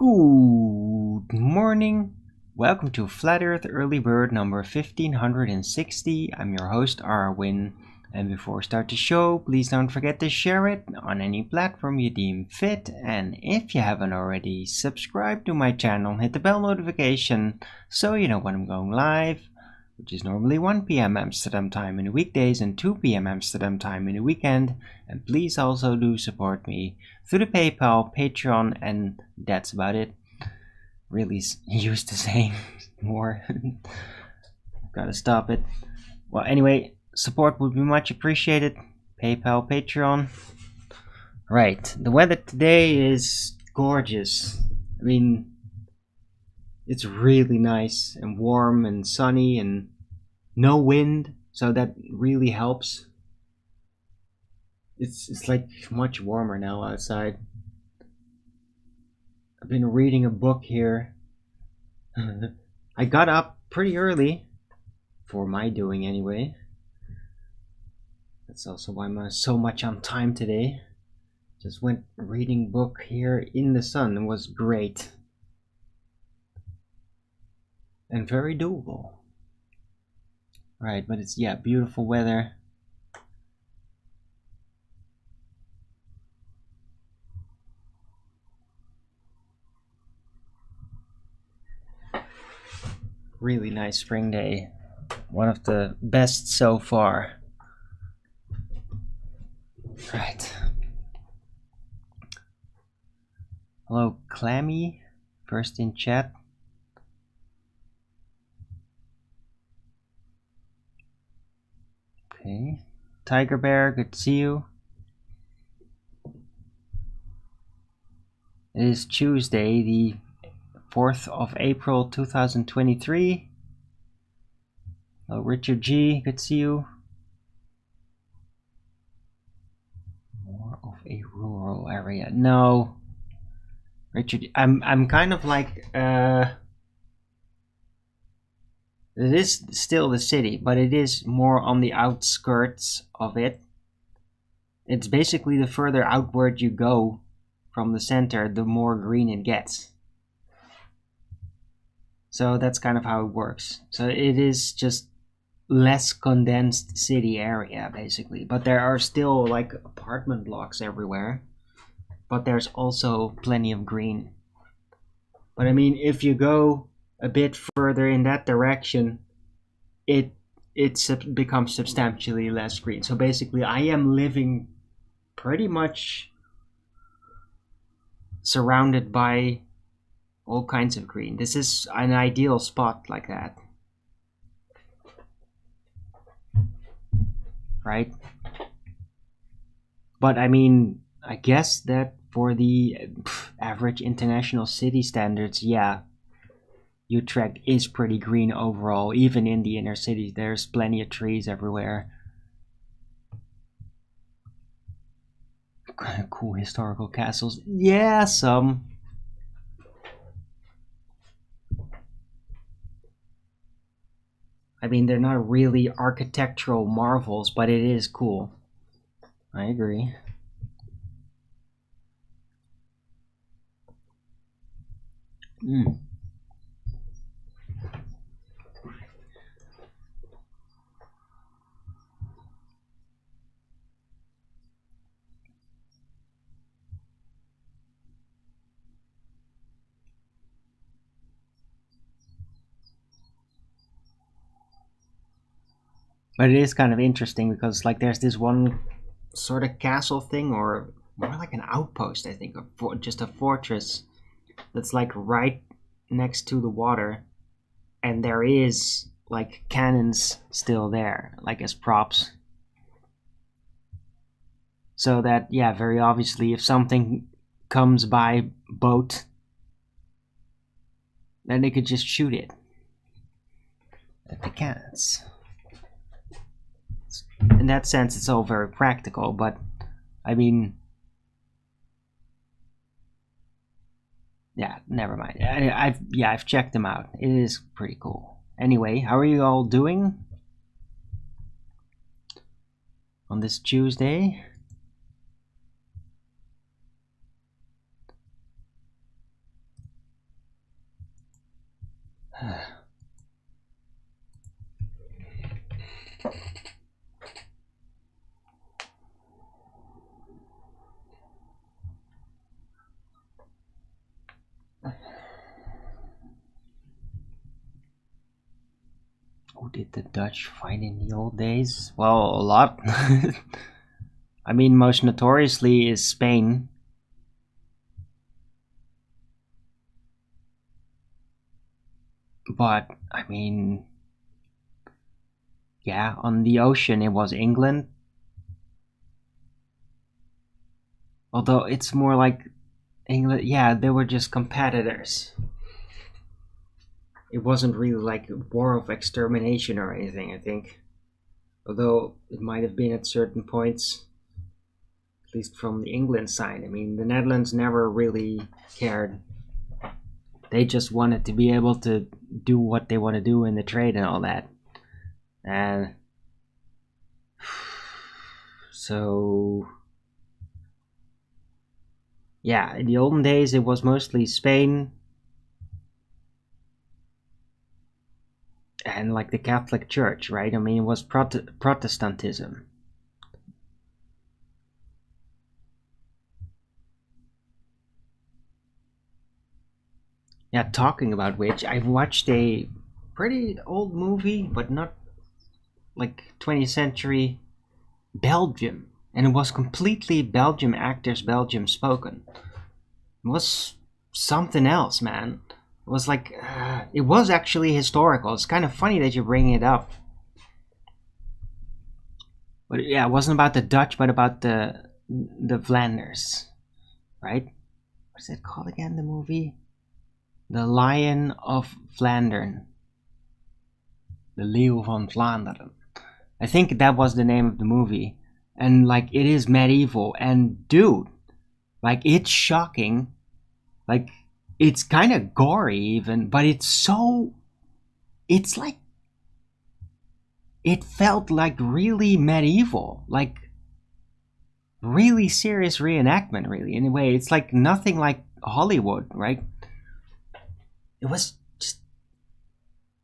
Good morning. Welcome to Flat Earth Early Bird number 1560. I'm your host, Arwin. And before we start the show, please don't forget to share it on any platform you deem fit. And if you haven't already, subscribe to my channel, hit the bell notification so you know when I'm going live, which is normally 1 p.m. Amsterdam time in the weekdays and 2 p.m. Amsterdam time in the weekend. And please also do support me through the PayPal, Patreon, and that's about it. Really used to saying more. Gotta stop it. Well, anyway, support would be much appreciated. PayPal, Patreon. Right, the weather today is gorgeous. I mean, it's really nice and warm and sunny and no wind, so that really helps. It's like much warmer now outside. I've been reading a book here. I got up pretty early, for my doing anyway. That's also why I'm so much on time today. Just went reading book here in the sun. It was great. And very doable. Right, but it's, yeah, beautiful weather. Really nice spring day. One of the best so far. Right. Hello, Clammy. First in chat. Okay. Tiger Bear, good to see you. It is Tuesday, the 4th of April 2023. Hello, Richard G, good to see you. More of a rural area. No. Richard, I'm kind of like it is still the city, but it is more on the outskirts of it. It's basically the further outward you go from the center, the more green it gets. So that's kind of how it works. So it is just less condensed city area, basically. But there are still like apartment blocks everywhere. But there's also plenty of green. But I mean, if you go a bit further in that direction, it becomes substantially less green. So basically, I am living pretty much surrounded by all kinds of green. This is an ideal spot like that. Right? But I mean, I guess that for the average international city standards, yeah, Utrecht is pretty green overall. Even in the inner cities, there's plenty of trees everywhere. Cool historical castles. Yeah, some. I mean, they're not really architectural marvels, but it is cool. I agree. But it is kind of interesting because like there's this one sort of castle thing, or more like an outpost, I think, or just a fortress that's like right next to the water, and there is like cannons still there, like as props. So that, yeah, very obviously, if something comes by boat, then they could just shoot it at the cannons. In that sense, it's all very practical, but I mean, yeah, never mind. I've checked them out. It is pretty cool. Anyway, how are you all doing on this Tuesday? Who did the Dutch fight in the old days? Well, a lot. I mean, most notoriously is Spain. But, I mean, yeah, on the ocean it was England. Although it's more like England, yeah, they were just competitors. It wasn't really like a war of extermination or anything, I think. Although it might have been at certain points, at least from the England side. I mean, the Netherlands never really cared. They just wanted to be able to do what they want to do in the trade and all that. And so, yeah, in the olden days it was mostly Spain and like the Catholic Church, right? I mean, it was Protestantism. Yeah, talking about which, I watched a pretty old movie, but not like 20th century Belgium. And it was completely Belgium actors, Belgium spoken. It was something else, man. It was like, it was actually historical. It's kind of funny that you bring it up. But yeah, it wasn't about the Dutch, but about the Flanders, right? What is it called again, the movie? The Lion of Flandern. The Leeuw van Vlaanderen. I think that was the name of the movie. And like, it is medieval. And dude, like, it's shocking. Like, it's kind of gory even, but it's like, it felt like really medieval. Like, really serious reenactment, really, in a way. It's like nothing like Hollywood, right? It was just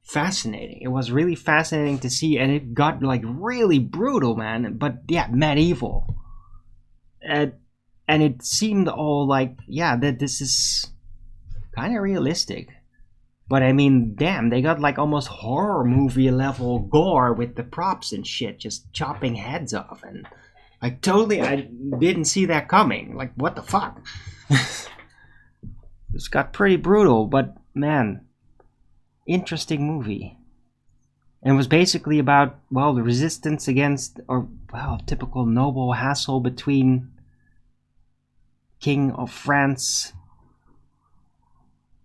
fascinating. It was really fascinating to see, and it got like really brutal, man. But yeah, medieval. And it seemed all like, yeah, that this is kind of realistic. But I mean, damn, they got like almost horror movie level gore with the props and shit, just chopping heads off. And like, totally, I didn't see that coming. Like, what the fuck? It's got pretty brutal, but man, interesting movie. And it was basically about, well, the resistance against, or, well, typical noble hassle between King of France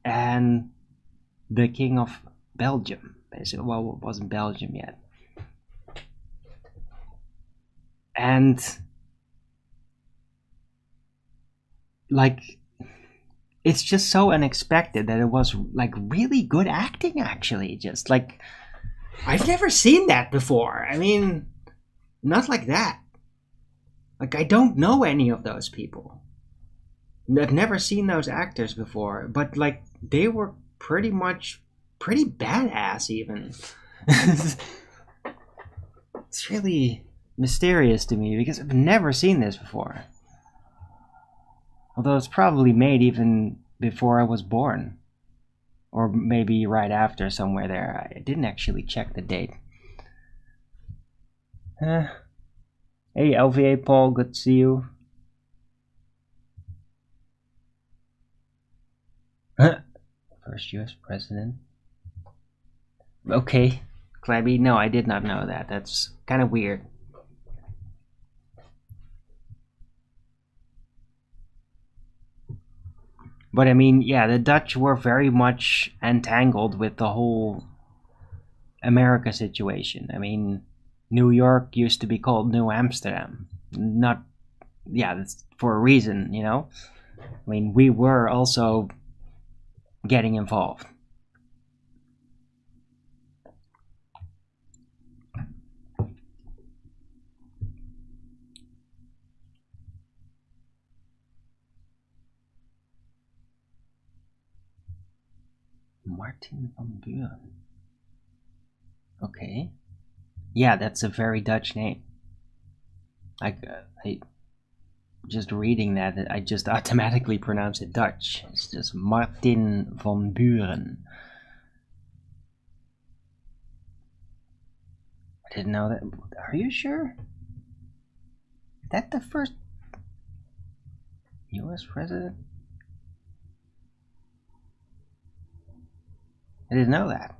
and the King of Belgium. Basically, well, it wasn't Belgium yet. And like, it's just so unexpected that it was like really good acting, actually. Just like, I've never seen that before. I mean, not like that. Like, I don't know any of those people. I've never seen those actors before, but like, they were pretty badass even. It's really mysterious to me because I've never seen this before. Although it's probably made even before I was born. Or maybe right after, somewhere there. I didn't actually check the date. Hey, LVA Paul, good to see you. First US president. Okay, Clabby, no, I did not know that. That's kind of weird. But I mean, yeah, the Dutch were very much entangled with the whole America situation. I mean, New York used to be called New Amsterdam. Not, yeah, that's for a reason, you know? I mean, we were also getting involved. Martin van Buren. Okay. Yeah, that's a very Dutch name. I just reading that, I just automatically pronounce it Dutch. It's just Martin van Buren. I didn't know that. Are you sure? Is that the first US president? I didn't know that.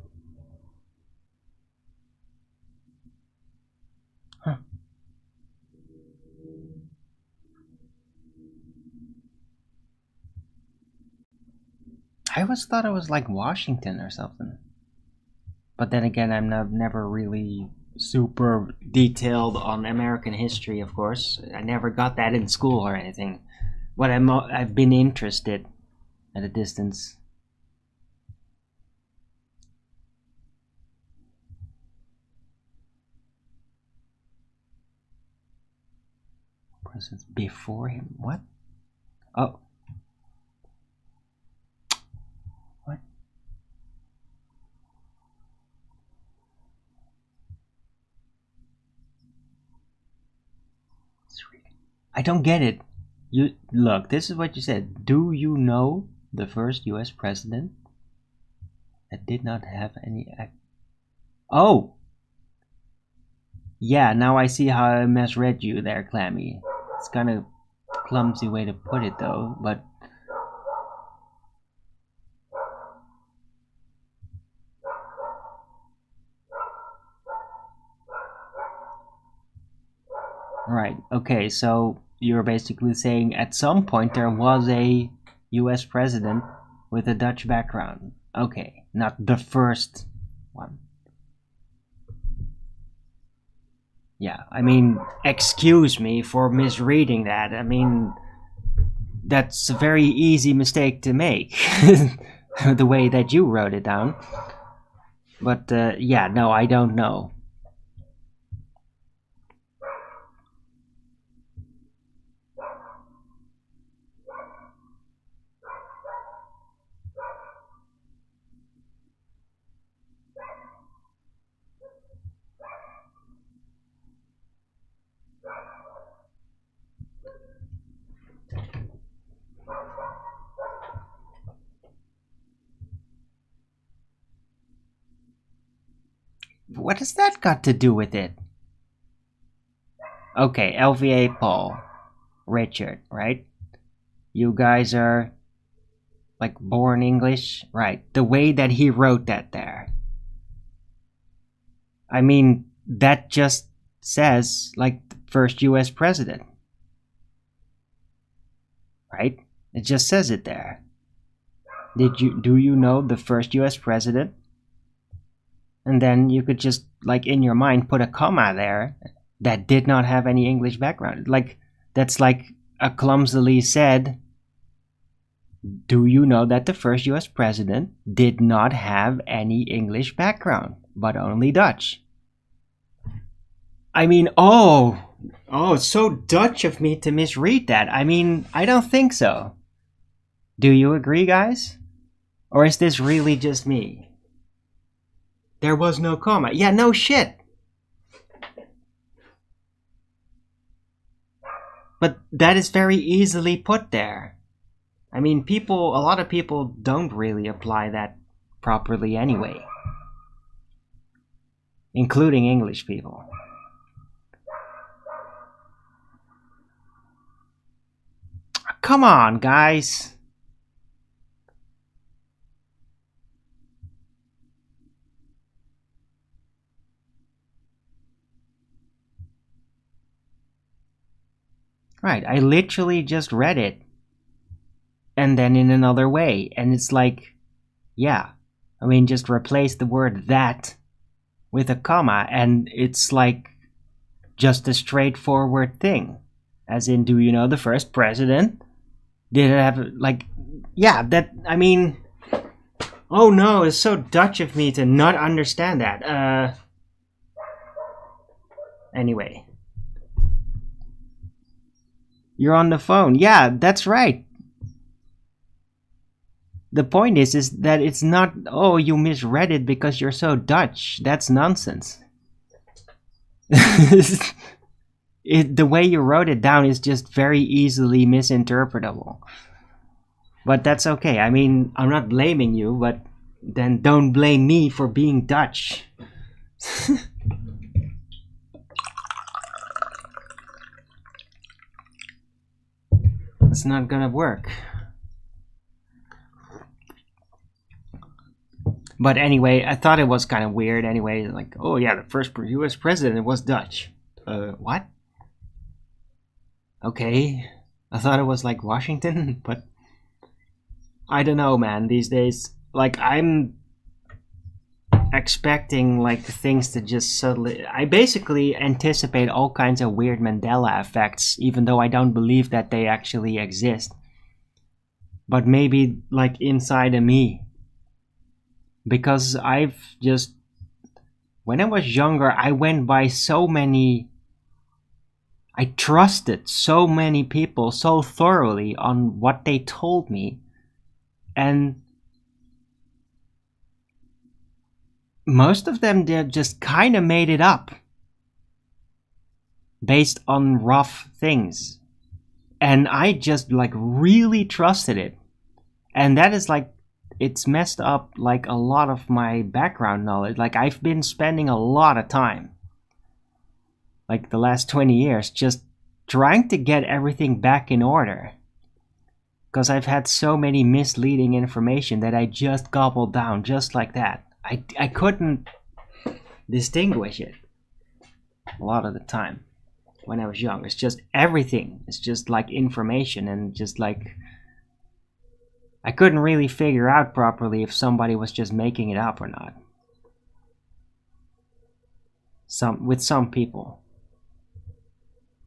Huh. I always thought it was like Washington or something. But then again, I'm never really super detailed on American history, of course. I never got that in school or anything. But I've been interested at a distance. Presidents before him? What? Oh. What? I don't get it. You look, this is what you said. Do you know the first US president that did not have any Oh! Yeah, now I see how I misread you there, Clammy. It's kind of clumsy way to put it though, but right. Okay, so you're basically saying at some point there was a US president with a Dutch background. Okay, not the first one. Yeah, I mean, excuse me for misreading that. I mean, that's a very easy mistake to make. The way that you wrote it down. But yeah, no, I don't know. What has that got to do with it? Okay, LVA Paul, Richard, right? You guys are like born English, right? The way that he wrote that there. I mean, that just says like the first US president. Right? It just says it there. Do you know the first US president? And then you could just like in your mind put a comma there that did not have any English background. Like that's like a clumsily said, do you know that the first US president did not have any English background, but only Dutch? I mean, it's so Dutch of me to misread that. I mean, I don't think so. Do you agree, guys? Or is this really just me? There was no comma. Yeah, no shit. But that is very easily put there. I mean, a lot of people don't really apply that properly anyway. Including English people. come on, guys. Right, I literally just read it. And then in another way. And it's like, yeah. I mean, just replace the word that with a comma, and it's like just a straightforward thing. As in, do you know the first president? Did it have, like, yeah, that, I mean, oh no, it's so Dutch of me to not understand that. Anyway. You're on the phone. Yeah, that's right. The point is that it's not, oh, you misread it because you're so Dutch. That's nonsense. The way you wrote it down is just very easily misinterpretable. But that's okay. I mean, I'm not blaming you, but then don't blame me for being Dutch. It's not gonna work. But anyway, I thought it was kind of weird anyway. Like, oh yeah, the first US president was Dutch. What? Okay. I thought it was like Washington, but I don't know, man. These days, like, I'm expecting like things to just suddenly... I basically anticipate all kinds of weird Mandela effects, even though I don't believe that they actually exist. But maybe like inside of me. Because I've just... When I was younger, I went by so many... I trusted so many people so thoroughly on what they told me. And most of them, they just kind of made it up. Based on rough things. And I just like really trusted it. And that is like... It's messed up like a lot of my background knowledge. Like, I've been spending a lot of time, like the last 20 years, just trying to get everything back in order. Because I've had so many misleading information that I just gobbled down just like that. I couldn't distinguish it a lot of the time when I was young. It's just everything. It's just like information and just like... I couldn't really figure out properly if somebody was just making it up or not. With some people.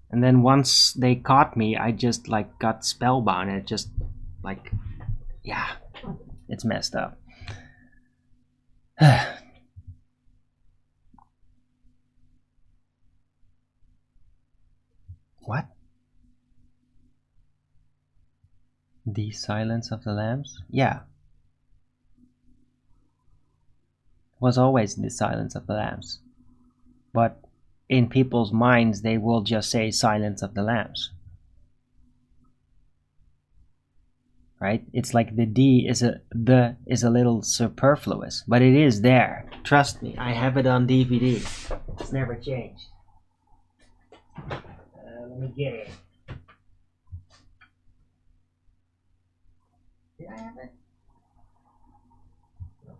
And then once they caught me, I just like got spellbound. It just like, yeah, it's messed up. What? The Silence of the Lambs? Yeah. It was always The Silence of the Lambs. But in people's minds, they will just say Silence of the Lambs. Right? It's like the D is a little superfluous, but it is there. Trust me, I have it on DVD. It's never changed. Let me get it. Did I have it? Oh,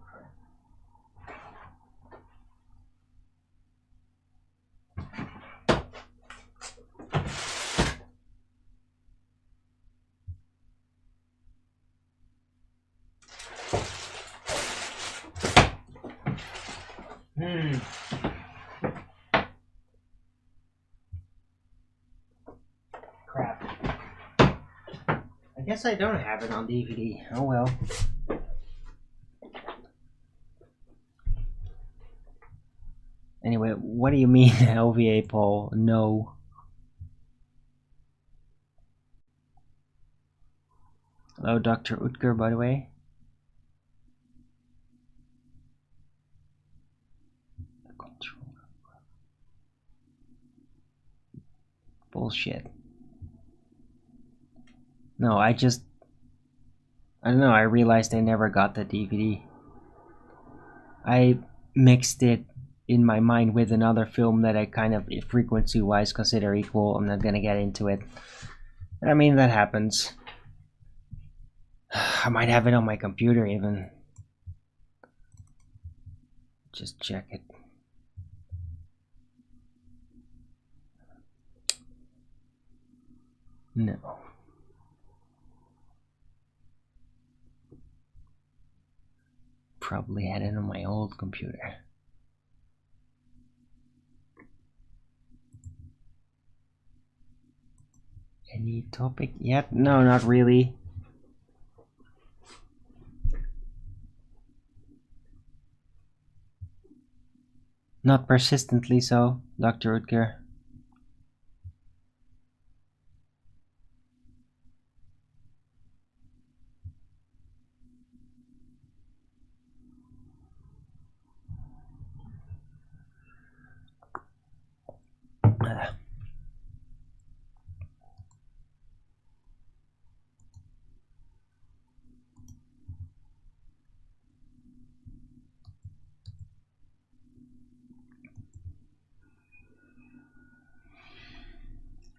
crap. Crap. I guess I don't have it on DVD. Oh well. Anyway, what do you mean, LVA Paul? No. Hello, Dr. Utker, by the way. Bullshit. No, I don't know, I realized I never got the DVD. I mixed it in my mind with another film that I kind of, frequency-wise, consider equal. I'm not gonna get into it. I mean, that happens. I might have it on my computer even. Just check it. No. Probably had it on my old computer. Any topic yet? No, not really. Not persistently so, Dr. Rutger.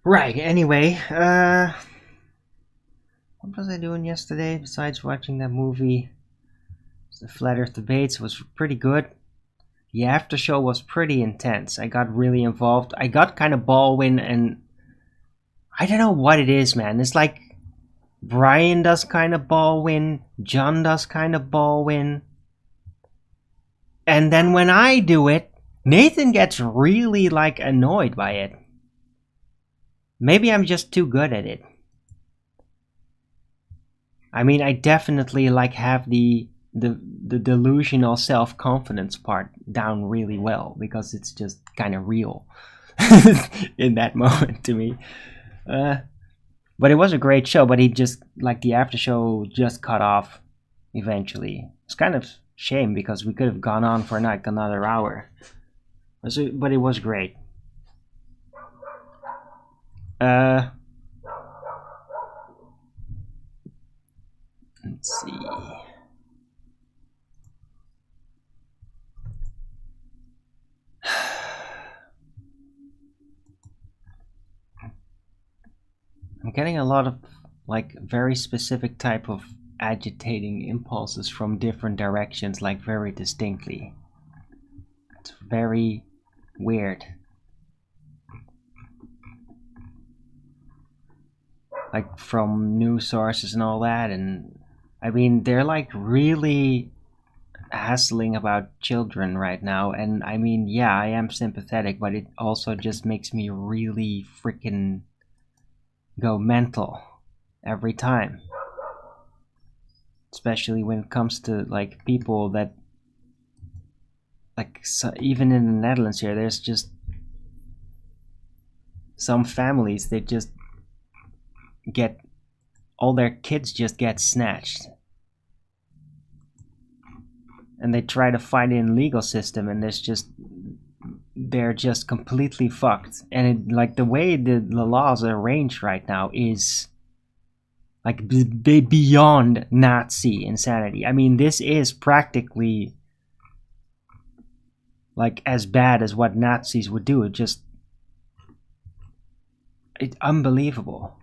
Right, anyway, what was I doing yesterday besides watching that movie? The Flat Earth Debates was pretty good. The after show was pretty intense. I got really involved. I got kind of Baldwin, and I don't know what it is, man. It's like Brian does kind of Baldwin, John does kind of Baldwin, and then when I do it, Nathan gets really like annoyed by it. Maybe I'm just too good at it. I mean, I definitely like have the delusional self-confidence part down really well because it's just kind of real in that moment to me. But it was a great show, but he just, like, the after show just cut off eventually. It's kind of shame because we could have gone on for like another hour. But it was great. Let's see. I'm getting a lot of like very specific type of agitating impulses from different directions, like very distinctly. It's very weird. Like from news sources and all that, and I mean they're like really hassling about children right now, and I mean, yeah, I am sympathetic, but it also just makes me really freaking go mental every time. Especially when it comes to like people that like, so even in the Netherlands here, there's just some families that just get all their kids just get snatched, and they try to fight it in legal system, and they're just completely fucked. And it, like the way the laws are arranged right now is like beyond Nazi insanity. I mean, this is practically like as bad as what Nazis would do. It's unbelievable.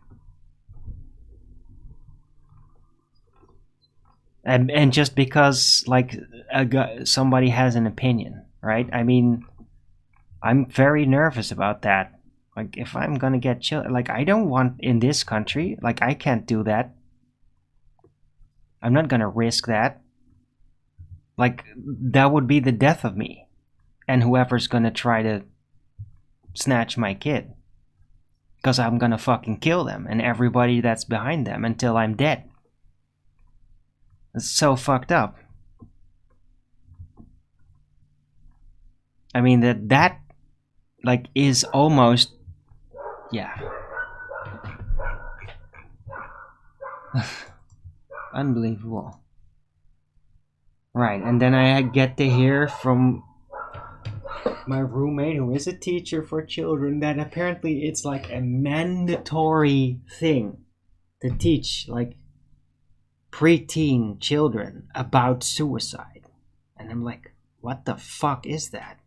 And just because like somebody has an opinion, right? I mean, I'm very nervous about that. Like, if I'm gonna get children, like, I don't want in this country, like, I can't do that. I'm not gonna risk that. Like, that would be the death of me and whoever's gonna try to snatch my kid, because I'm gonna fucking kill them and everybody that's behind them until I'm dead. It's so fucked up. I mean, that like is almost, yeah. Unbelievable. Right, and then I get to hear from my roommate, who is a teacher for children, that apparently it's like a mandatory thing to teach like preteen children about suicide. And I'm like, what the fuck is that?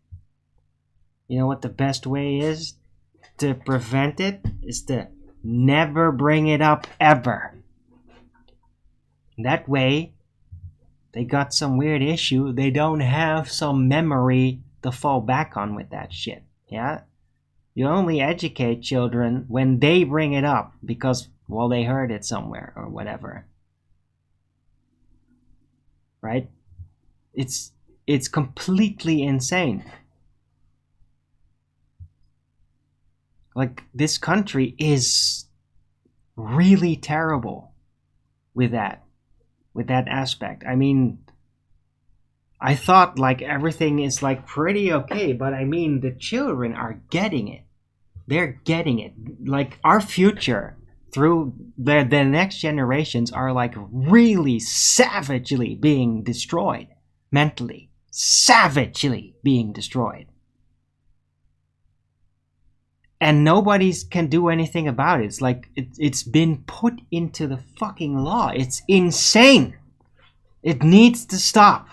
You know what the best way is to prevent it? Is to never bring it up ever. That way, they got some weird issue. They don't have some memory to fall back on with that shit. Yeah? You only educate children when they bring it up because, well, they heard it somewhere or whatever. Right? It's completely insane. Like, this country is really terrible with that aspect. I mean, I thought like everything is like pretty okay, but I mean the children are getting it. They're getting it. Like our future through the next generations are like really savagely being destroyed mentally. Savagely being destroyed. And nobody can do anything about it. It's like it's been put into the fucking law. It's insane. It needs to stop.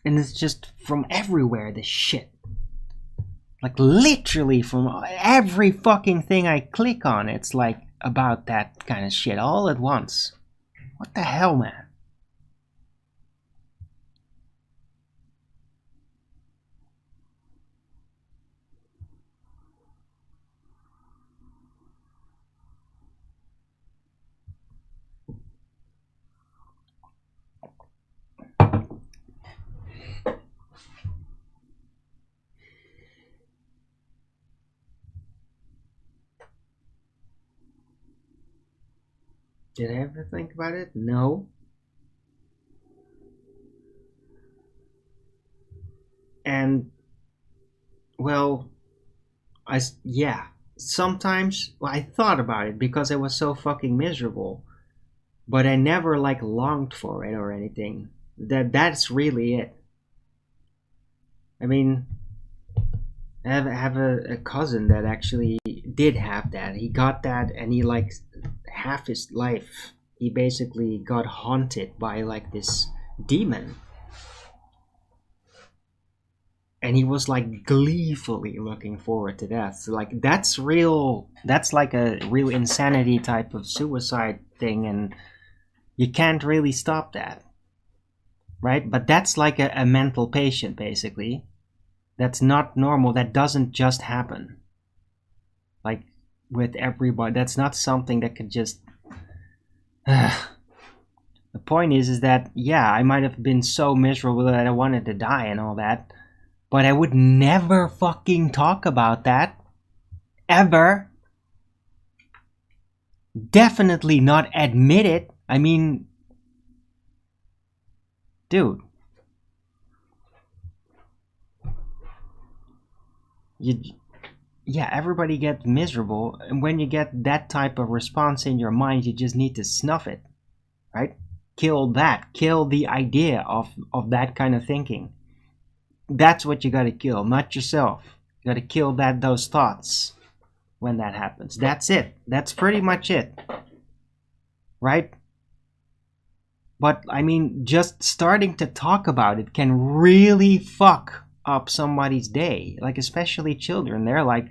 And it's just from everywhere, this shit. Like literally from every fucking thing I click on, it's like about that kind of shit all at once. What the hell, man? Did I ever think about it? No. And, well, yeah. Sometimes I thought about it because I was so fucking miserable. But I never, like, longed for it or anything. That's really it. I mean, I have a cousin that actually did have that. He got that, and he like half his life he basically got haunted by like this demon, and he was like gleefully looking forward to that. So like that's real. That's like a real insanity type of suicide thing, and you can't really stop that, right? But that's like a mental patient basically. That's not normal. That doesn't just happen. Like with everybody, that's not something that could just. The point is that yeah, I might have been so miserable that I wanted to die and all that, but I would never fucking talk about that, ever. Definitely not admit it. I mean, dude, yeah, everybody gets miserable, and when you get that type of response in your mind, you just need to snuff it, right? Kill the idea of that kind of thinking. That's what you gotta kill, not yourself. You gotta kill those thoughts when that happens. That's it. That's pretty much it, right? But I mean, just starting to talk about it can really fuck up somebody's day, like especially children. They're like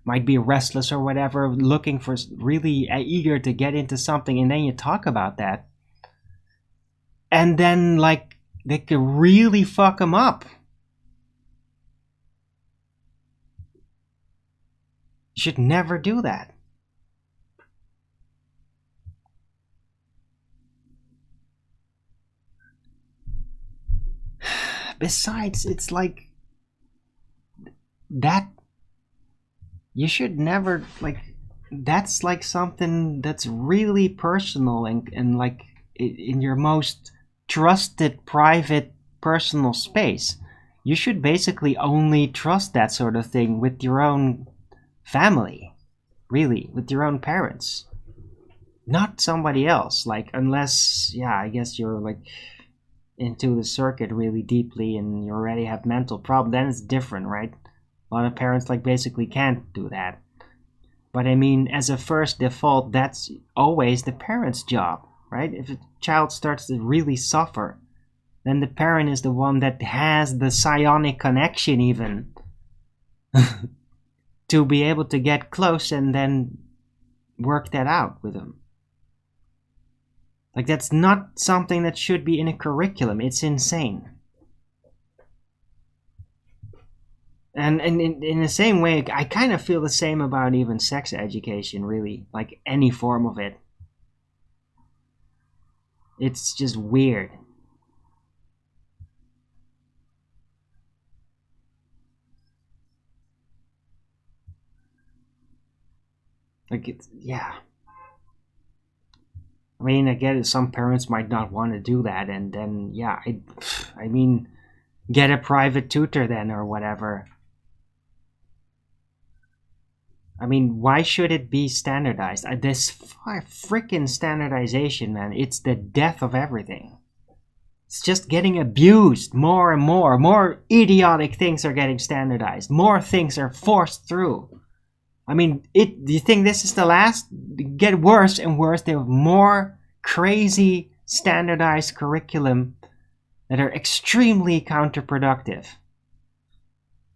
might be restless or whatever, looking for really eager to get into something, and then you talk about that, and then like they could really fuck them up. You should never do that. Besides, it's like that you should never like that's like something that's really personal and like in your most trusted private personal space. You should basically only trust that sort of thing with your own family, really, with your own parents, not somebody else. Like unless yeah, I guess you're like into the circuit really deeply and you already have mental problems, then it's different, right? A lot of parents like basically can't do that. But I mean, as a first default, that's always the parent's job. right? If a child starts to really suffer, then the parent is the one that has the psionic connection even to be able to get close and then work that out with them. Like, that's not something that should be in a curriculum. It's insane. And in the same way, I kind of feel the same about even sex education, really. Like, any form of it. It's just weird. Like, it's, yeah. I mean, I get it, some parents might not want to do that, and then, yeah, I mean, get a private tutor then, or whatever. I mean, why should it be standardized? This freaking standardization, man, it's the death of everything. It's just getting abused more and more. More idiotic things are getting standardized. More things are forced through. I mean, do you think this is the last? Get worse and worse. There are more crazy standardized curriculum that are extremely counterproductive.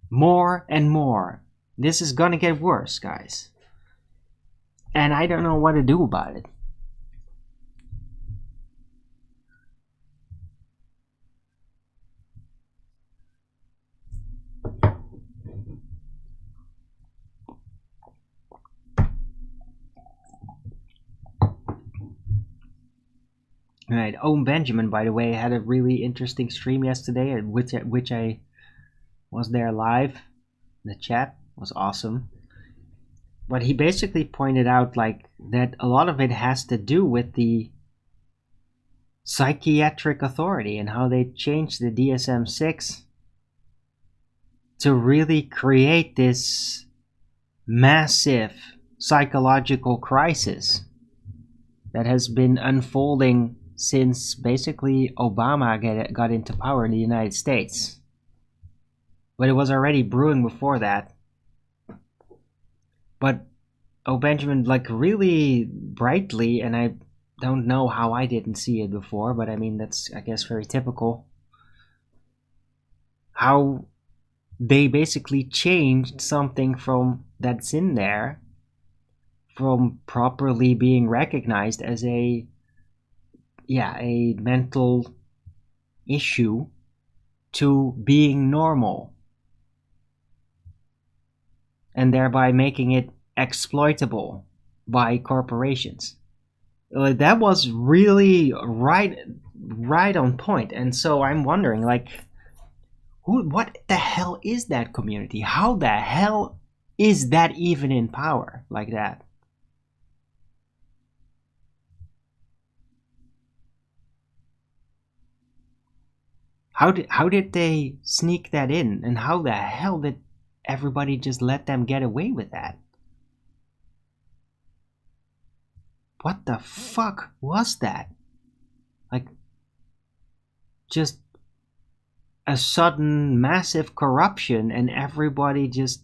More and more. This is gonna get worse, guys. And I don't know what to do about it. Right. Owen Benjamin, by the way, had a really interesting stream yesterday, at which I was there live. The chat was awesome. But he basically pointed out like that a lot of it has to do with the psychiatric authority and how they changed the DSM-6 to really create this massive psychological crisis that has been unfolding since basically Obama got into power in the United States. But it was already brewing before that. But Benjamin, like, really brightly, and I don't know how I didn't see it before, but I mean, that's, I guess, very typical. How they basically changed something from that's in there from properly being recognized as a mental issue to being normal, and thereby making it exploitable by corporations. That was really right on point. And so I'm wondering, like, what the hell is that community? How the hell is that even in power like that? How did they sneak that in? And how the hell did everybody just let them get away with that? What the fuck was that? Like, just a sudden massive corruption and everybody just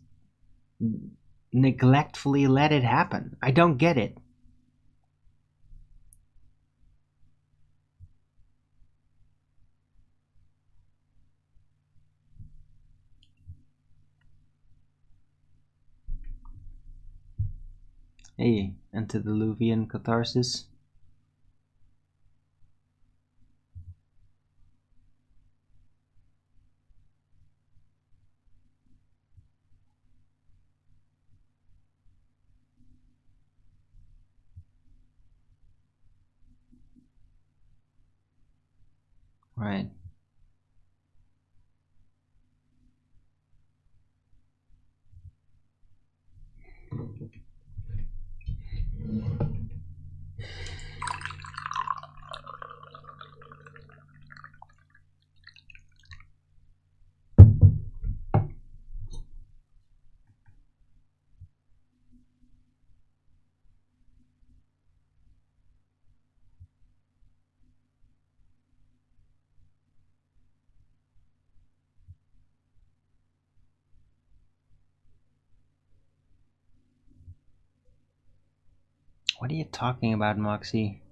neglectfully let it happen. I don't get it. Hey, antediluvian catharsis. Right. What are you talking about, Moxie?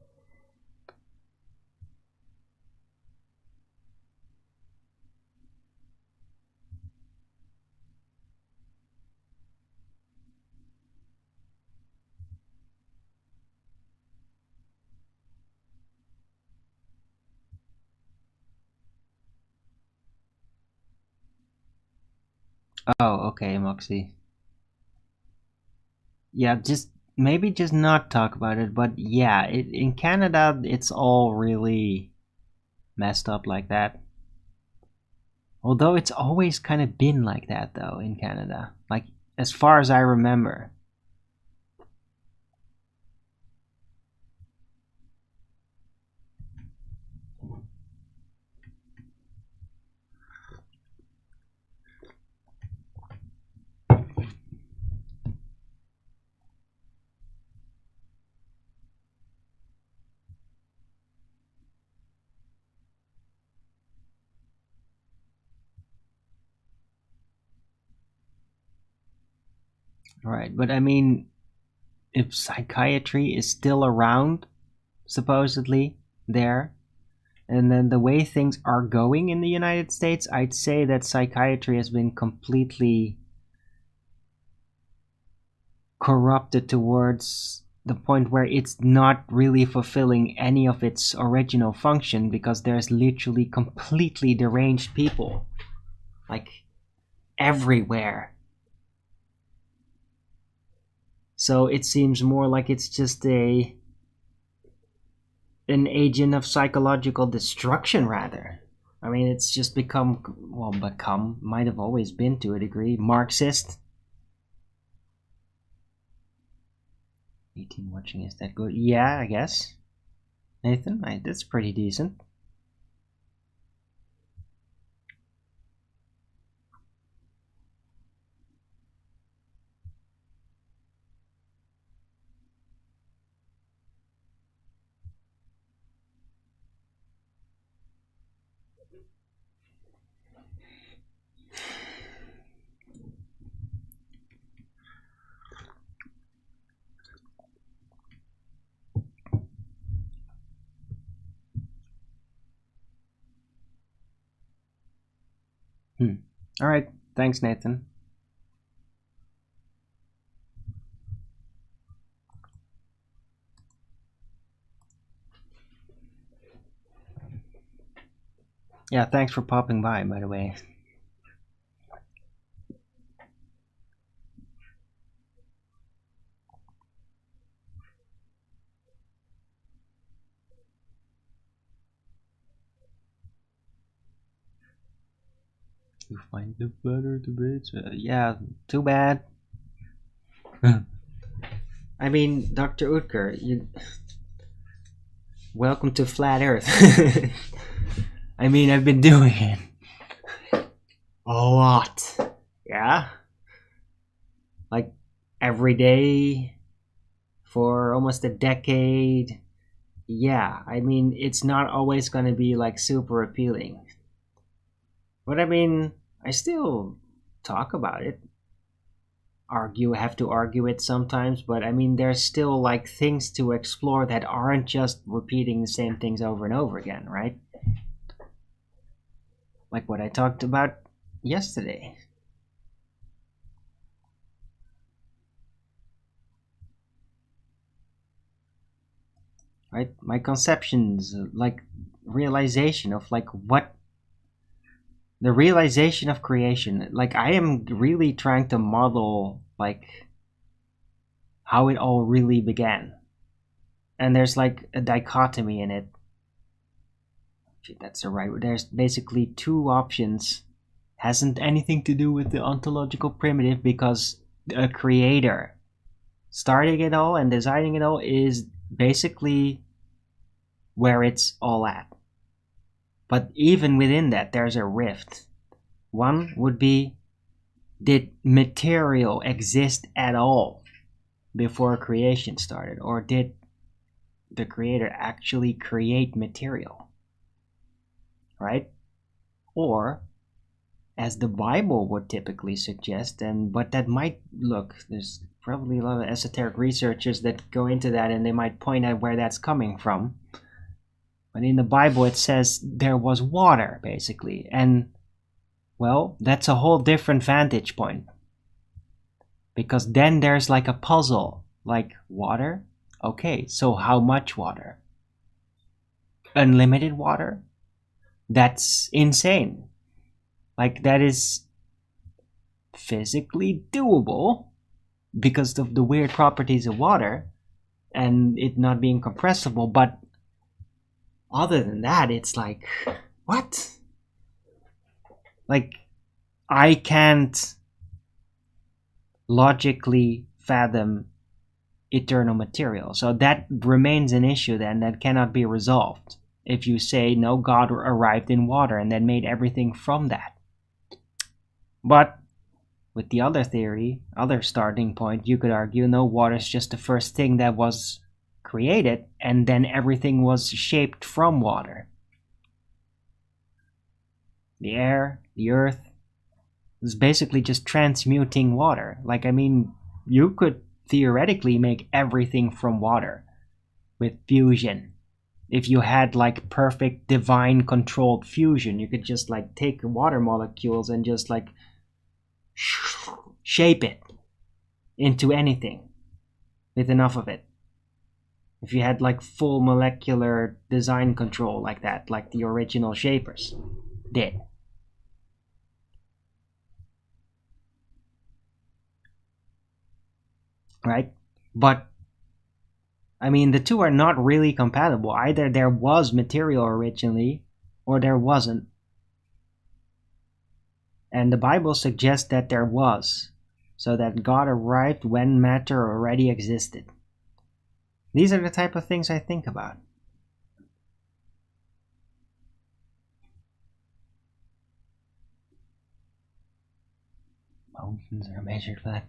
Oh, okay, Moxie. Yeah, just maybe just not talk about it, but yeah, in Canada, it's all really messed up like that. Although it's always kind of been like that, though, in Canada. Like, as far as I remember. Right, but I mean, if psychiatry is still around, supposedly, there, and then the way things are going in the United States, I'd say that psychiatry has been completely corrupted towards the point where it's not really fulfilling any of its original function because there's literally completely deranged people, like, everywhere. So it seems more like it's just an agent of psychological destruction, rather. I mean, it's just might have always been to a degree Marxist. 18 watching, is that good? Yeah, I guess. Nathan, that's pretty decent. All right, thanks, Nathan. Yeah, thanks for popping by the way. You find the better debates? Yeah, too bad. I mean, Dr. Utker, welcome to Flat Earth. I mean, I've been doing it a lot. Yeah? Like, every day for almost a decade. Yeah, I mean, it's not always going to be like super appealing. But I mean, I still talk about it. Have to argue it sometimes, but I mean, there's still like things to explore that aren't just repeating the same things over and over again, right? Like what I talked about yesterday. Right? My conceptions, like realization of like what the realization of creation. Like I am really trying to model like how it all really began. And there's like a dichotomy in it. That's the right word. There's basically two options. Hasn't anything to do with the ontological primitive because a creator starting it all and designing it all is basically where it's all at. But even within that, there's a rift. One would be, did material exist at all before creation started? Or did the creator actually create material? Right? Or, as the Bible would typically suggest, but that might look, there's probably a lot of esoteric researchers that go into that and they might point out where that's coming from. But in the Bible, it says there was water, basically. And, well, that's a whole different vantage point. Because then there's like a puzzle. Like, water? Okay, so how much water? Unlimited water? That's insane. Like, that is physically doable because of the weird properties of water and it not being compressible. But other than that, it's like, what? Like, I can't logically fathom eternal material. So that remains an issue then that cannot be resolved. If you say, no, God arrived in water and then made everything from that. But with the other theory, other starting point, you could argue, no, water is just the first thing that was created and then everything was shaped from water. The air, the earth, is basically just transmuting water. Like, I mean, you could theoretically make everything from water with fusion. If you had like perfect divine controlled fusion, you could just like take water molecules and just like shape it into anything with enough of it. If you had like full molecular design control like that, like the original shapers did. Right? But I mean, the two are not really compatible. Either there was material originally or there wasn't. And the Bible suggests that there was, so that God arrived when matter already existed. These are the type of things I think about. Mountains are measured flat.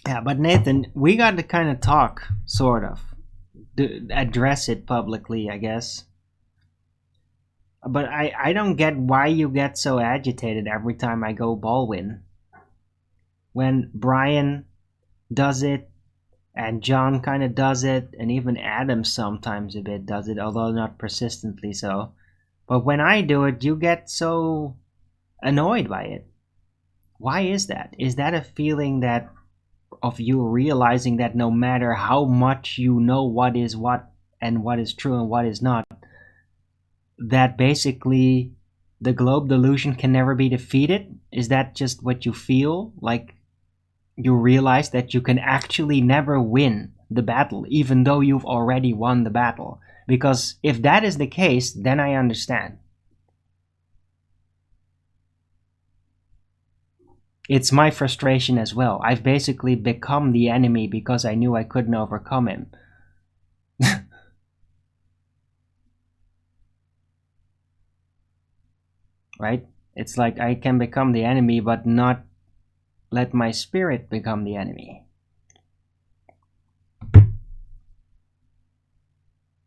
Yeah, but Nathan, we got to kind of talk, sort of, address it publicly, I guess. But I don't get why you get so agitated every time I go Baldwin. When Brian does it, and John kind of does it, and even Adam sometimes a bit does it, although not persistently so. But when I do it, you get so annoyed by it. Why is that? Is that a feeling that of you realizing that no matter how much you know what is what and what is true and what is not, that basically the globe delusion can never be defeated? Is that just what you feel? Like you realize that you can actually never win the battle, even though you've already won the battle? Because if that is the case, then I understand. It's my frustration as well. I've basically become the enemy because I knew I couldn't overcome him. Right? It's like I can become the enemy but not let my spirit become the enemy.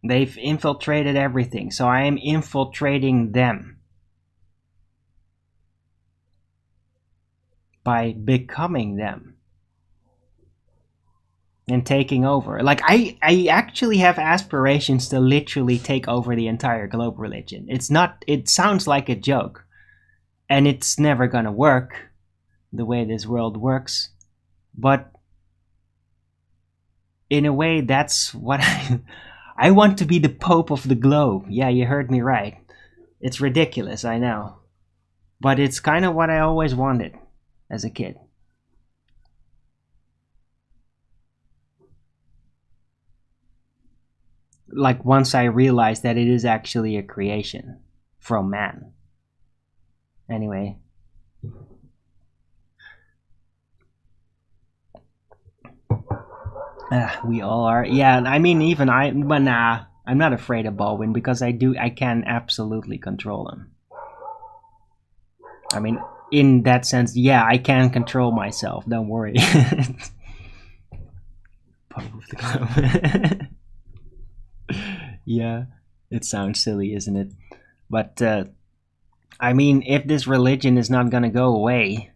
They've infiltrated everything, so I am infiltrating them by becoming them and taking over. Like I actually have aspirations to literally take over the entire globe religion. It sounds like a joke, and it's never gonna work the way this world works, but in a way that's what I want to be the Pope of the globe. Yeah, you heard me right. It's ridiculous, I know, but it's kind of what I always wanted as a kid. Like once I realized that it is actually a creation from man. Anyway. We all are. Yeah, I mean even but nah, I'm not afraid of Baldwin because I can absolutely control him. I mean, in that sense, yeah, I can control myself, don't worry. Pope of the globe. Yeah, it sounds silly, isn't it? But I mean, if this religion is not gonna go away,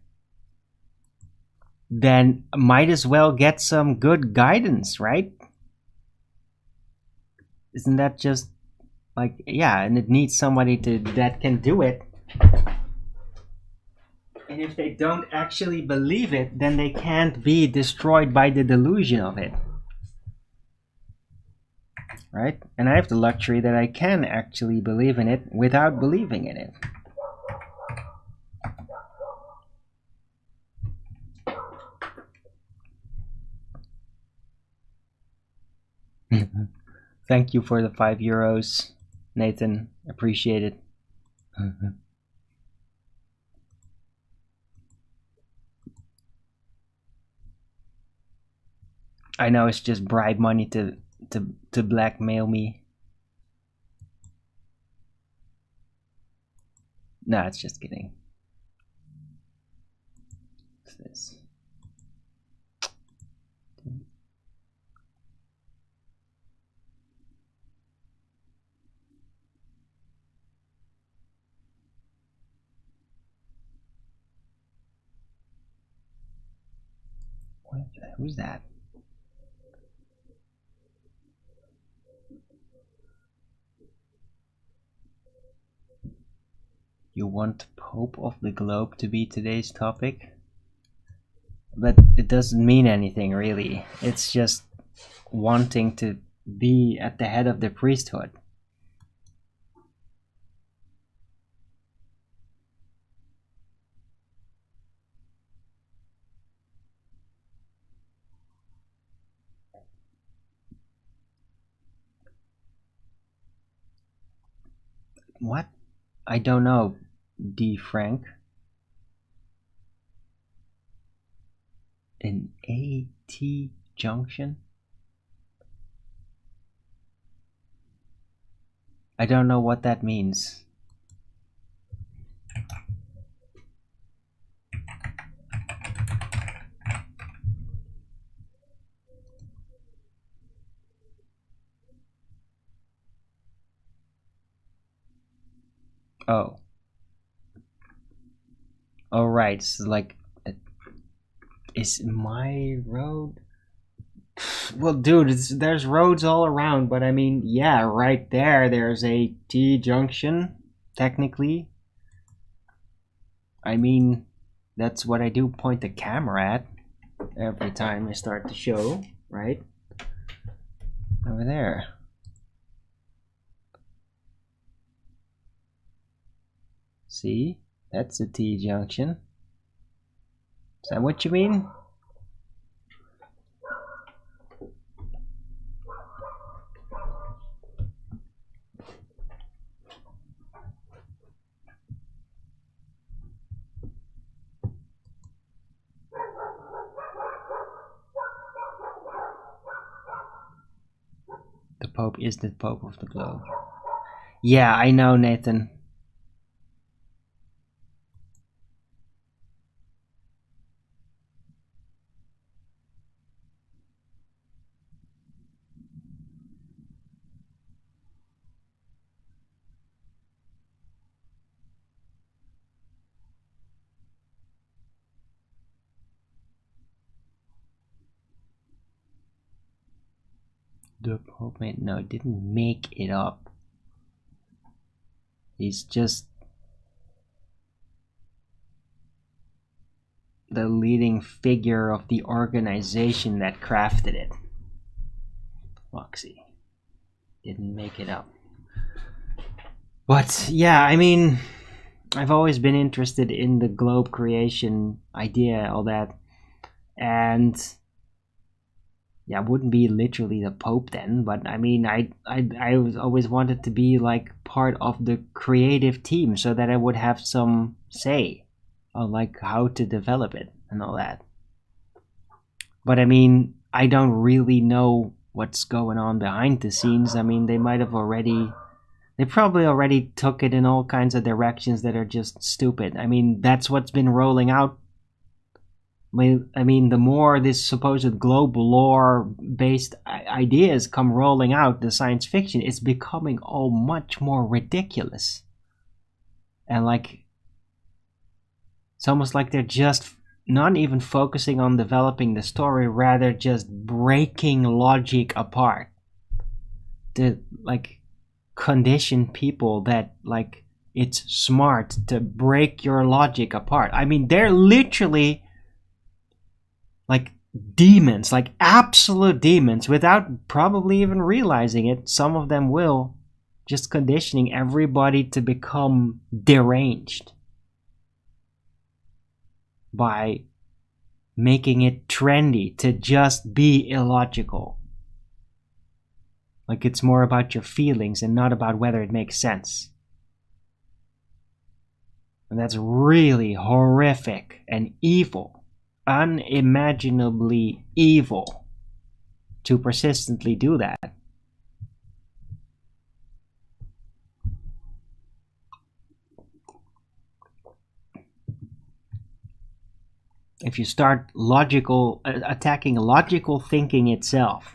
then might as well get some good guidance, right? Isn't that just like, yeah, and it needs somebody that can do it. And if they don't actually believe it, then they can't be destroyed by the delusion of it. Right? And I have the luxury that I can actually believe in it without believing in it. Thank you for the €5, Nathan. Appreciate it. I know it's just bribe money to blackmail me. Nah, it's just kidding. What's this? Who's that? You want Pope of the Globe to be today's topic? But it doesn't mean anything really. It's just wanting to be at the head of the priesthood. What? I don't know, D. Frank. An AT junction? I don't know what that means. Oh. Oh, right. It's like, is my road? Well, dude, there's roads all around, but I mean, yeah, right there's a T junction, technically. I mean, that's what I do point the camera at every time I start the show, right? Over there. See? That's a T junction. Is that what you mean? The Pope is the Pope of the globe. Yeah, I know, Nathan. The Pope didn't make it up. He's just the leading figure of the organization that crafted it. Foxy. Didn't make it up. But yeah, I mean, I've always been interested in the globe creation idea, all that. And yeah, I wouldn't be literally the Pope then, but I mean, I always wanted to be like part of the creative team so that I would have some say on like how to develop it and all that. But I mean, I don't really know what's going on behind the scenes. I mean, they probably already took it in all kinds of directions that are just stupid. I mean, that's what's been rolling out. I mean, the more this supposed global lore-based ideas come rolling out, the science fiction, it's becoming all much more ridiculous. And like, it's almost like they're just not even focusing on developing the story, rather just breaking logic apart. To like condition people that like it's smart to break your logic apart. I mean, they're literally like demons, like absolute demons, without probably even realizing it. Some of them will, just conditioning everybody to become deranged by making it trendy to just be illogical. Like it's more about your feelings and not about whether it makes sense. And that's really horrific and evil, unimaginably evil, to persistently do that. If you start attacking logical thinking itself.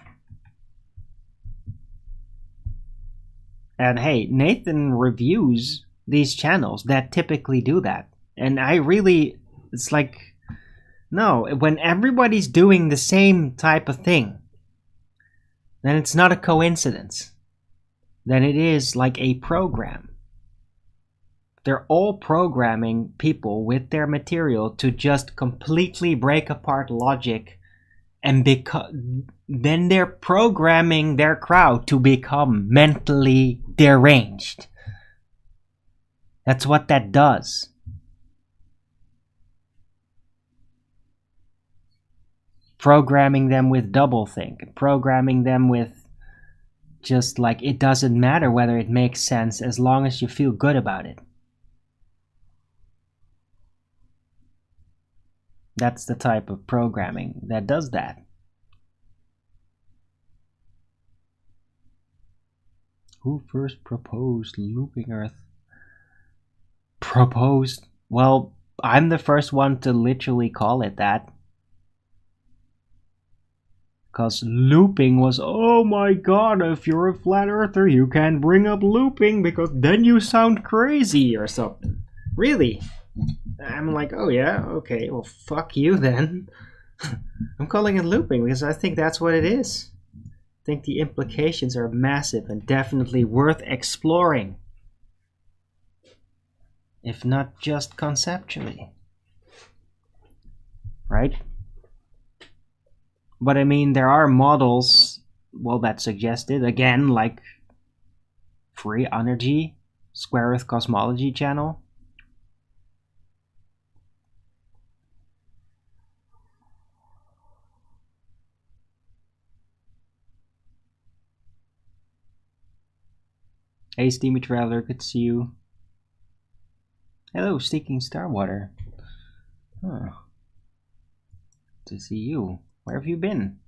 And hey, Nathan reviews these channels that typically do that. And it's like, no, when everybody's doing the same type of thing, then it's not a coincidence. Then it is like a program. They're all programming people with their material to just completely break apart logic, and then they're programming their crowd to become mentally deranged. That's what that does. Programming them with doublethink, programming them with just like it doesn't matter whether it makes sense as long as you feel good about it. That's the type of programming that does that. Who first proposed looping Earth? Proposed? Well, I'm the first one to literally call it that. Because looping was, oh my god, if you're a flat earther, you can't bring up looping because then you sound crazy or something. Really? I'm like, oh yeah, okay, well fuck you then. I'm calling it looping because I think that's what it is. I think the implications are massive and definitely worth exploring. If not just conceptually. Right? But I mean, there are models, well, that suggested, again, like Free Energy, Square Earth Cosmology channel. Hey, Steamy Traveler, good to see you. Hello, Stinking Starwater. Huh. To see you. Where have you been?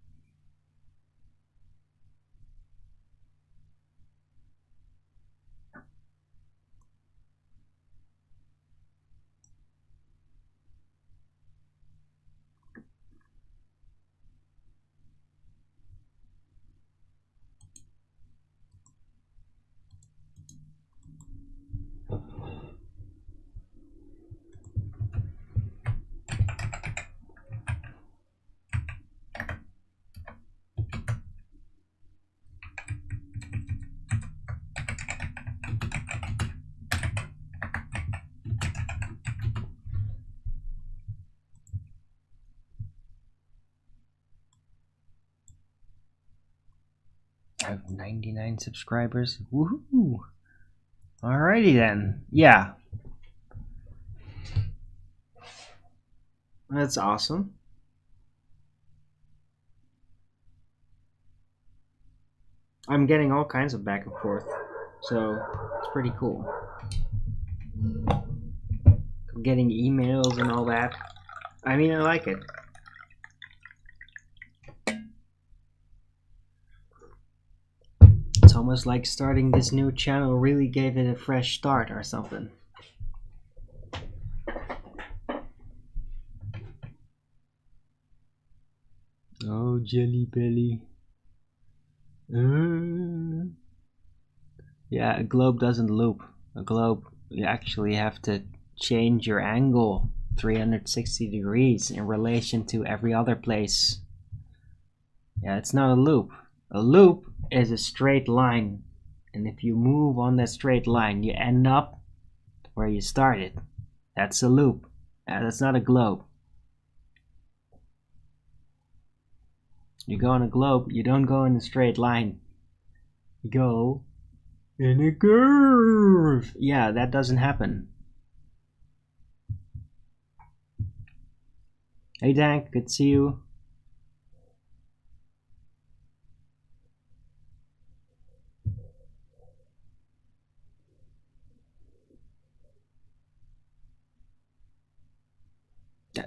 I have 99 subscribers. Woohoo! Alrighty then. Yeah. That's awesome. I'm getting all kinds of back and forth, so it's pretty cool. I'm getting emails and all that. I mean, I like it. It's almost like starting this new channel really gave it a fresh start or something. Oh, Jelly Belly. Yeah, a globe doesn't loop. A globe you actually have to change your angle 360 degrees in relation to every other place. Yeah, it's not a loop. A loop is a straight line, and if you move on that straight line, you end up where you started. That's a loop. That's not a globe. You go on a globe, you don't go in a straight line. You go in a curve. Yeah, that doesn't happen. Hey Dank, good to see you.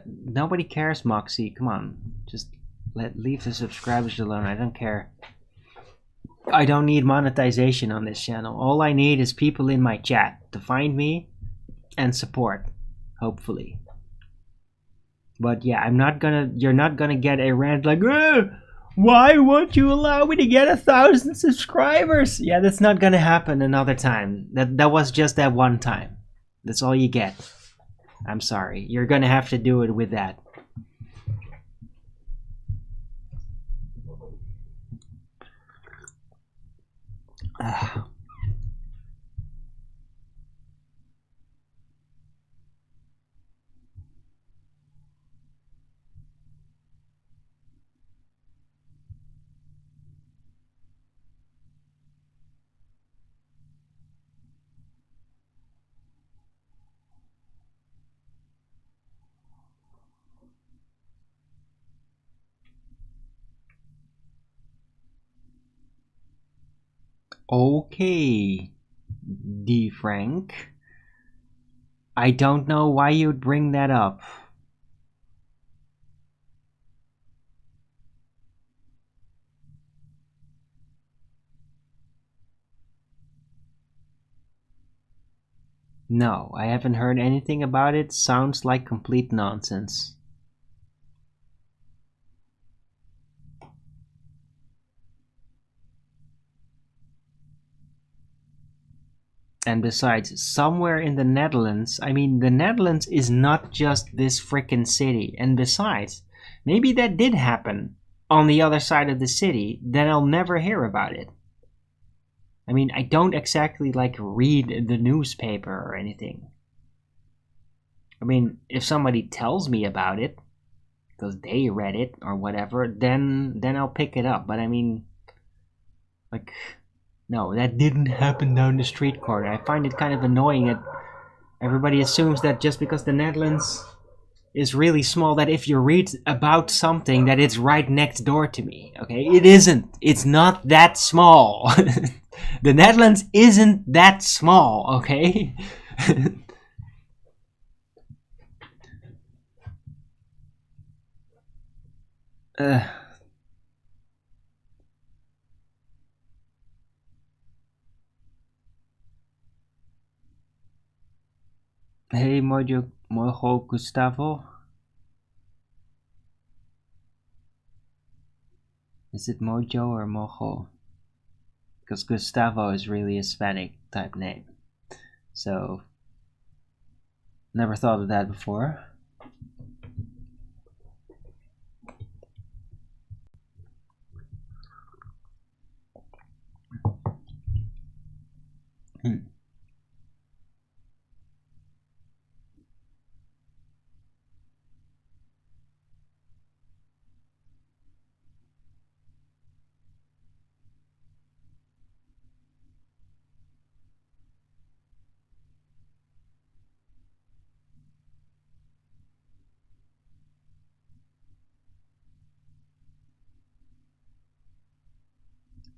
Nobody cares, Moxie. Come on, just leave the subscribers alone. I don't care. I don't need monetization on this channel. All I need is people in my chat to find me and support, hopefully. But yeah, you're not gonna get a rant like, why won't you allow me to get 1,000 subscribers? Yeah, that's not gonna happen another time. That was just that one time. That's all you get. I'm sorry. You're gonna have to do it with that. Okay, D. Frank. I don't know why you'd bring that up. No, I haven't heard anything about it. Sounds like complete nonsense. And besides, somewhere in the Netherlands, I mean, the Netherlands is not just this frickin' city. And besides, maybe that did happen on the other side of the city, then I'll never hear about it. I mean, I don't exactly like read the newspaper or anything. I mean, if somebody tells me about it, because they read it or whatever, then I'll pick it up. But I mean, like, no, that didn't happen down the street corner. I find it kind of annoying that everybody assumes that just because the Netherlands is really small, that if you read about something, that it's right next door to me. Okay, it isn't. It's not that small. The Netherlands isn't that small. Okay. Hey, Mojo Gustavo. Is it Mojo or Mojo? Because Gustavo is really a Hispanic type name. So, never thought of that before.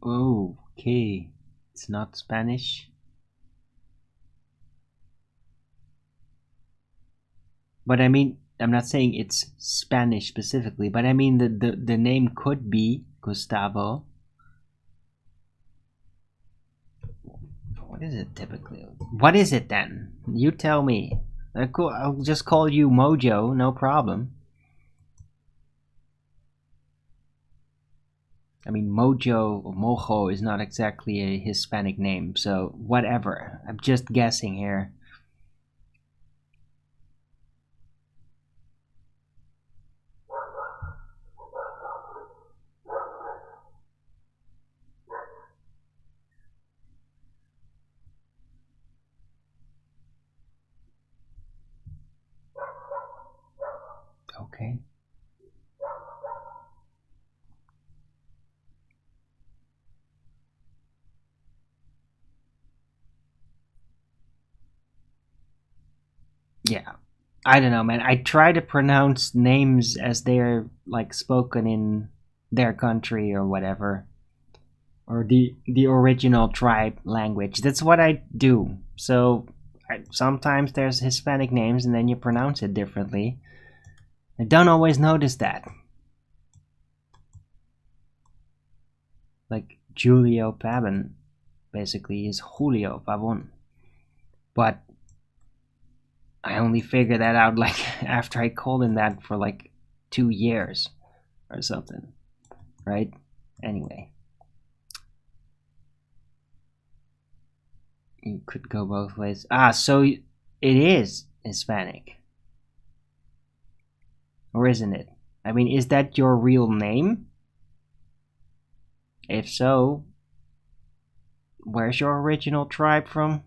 Okay, it's not Spanish. But I mean, I'm not saying it's Spanish specifically, but I mean the name could be Gustavo. What is it typically? What is it then? You tell me. Cool, I'll just call you Mojo, no problem. I mean, Mojo or Mojo is not exactly a Hispanic name, so whatever. I'm just guessing here. yeah, I don't know, man. I try to pronounce names as they're like spoken in their country or whatever, or the original tribe language. That's what I do. So sometimes there's Hispanic names and then you pronounce it differently. I don't always notice that. Like Julio Pavon basically is Julio Pavon. But I only figured that out like after I called him that for like 2 years or something. Right? Anyway. You could go both ways. So it is Hispanic. Or isn't it? I mean, is that your real name? If so, where's your original tribe from?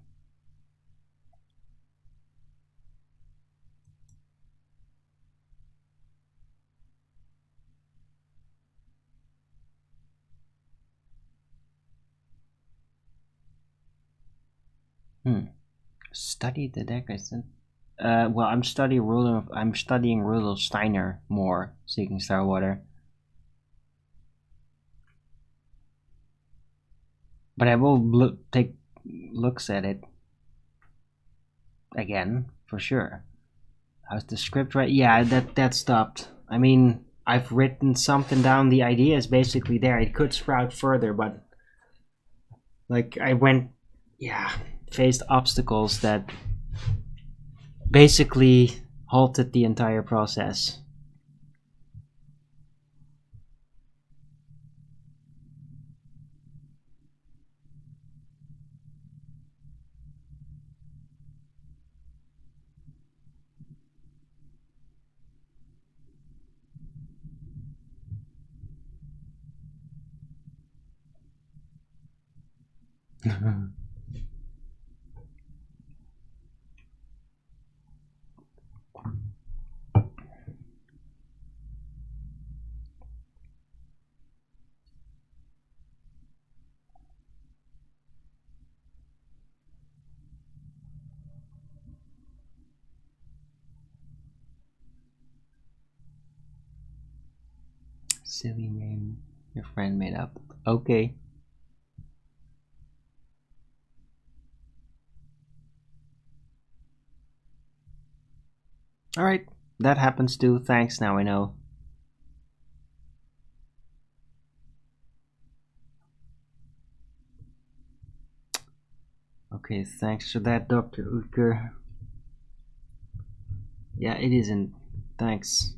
Study the deck. Well, I'm studying Rudolf Steiner more, Seeking Starwater. But I will take looks at it again for sure. How's the script right? Yeah, that stopped. I mean, I've written something down. The idea is basically there. It could sprout further, but like I faced obstacles that basically halted the entire process. Silly name your friend made up. Okay. Alright, that happens too. Thanks, now I know. Okay, thanks for that, Dr. Utker. Yeah, it isn't. Thanks.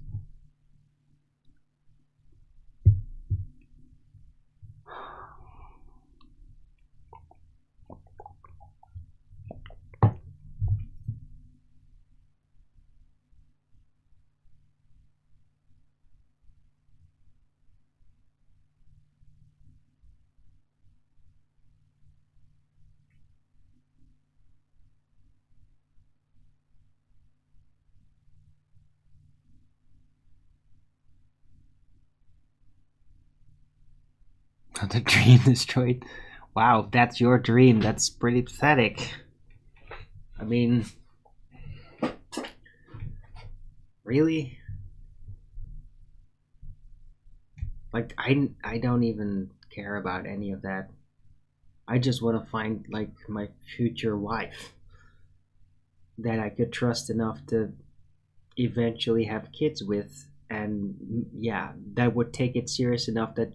The dream destroyed. Wow, that's your dream. That's pretty pathetic. I mean, really? Like, I don't even care about any of that. I just want to find, like, my future wife that I could trust enough to eventually have kids with. And yeah, that would take it serious enough that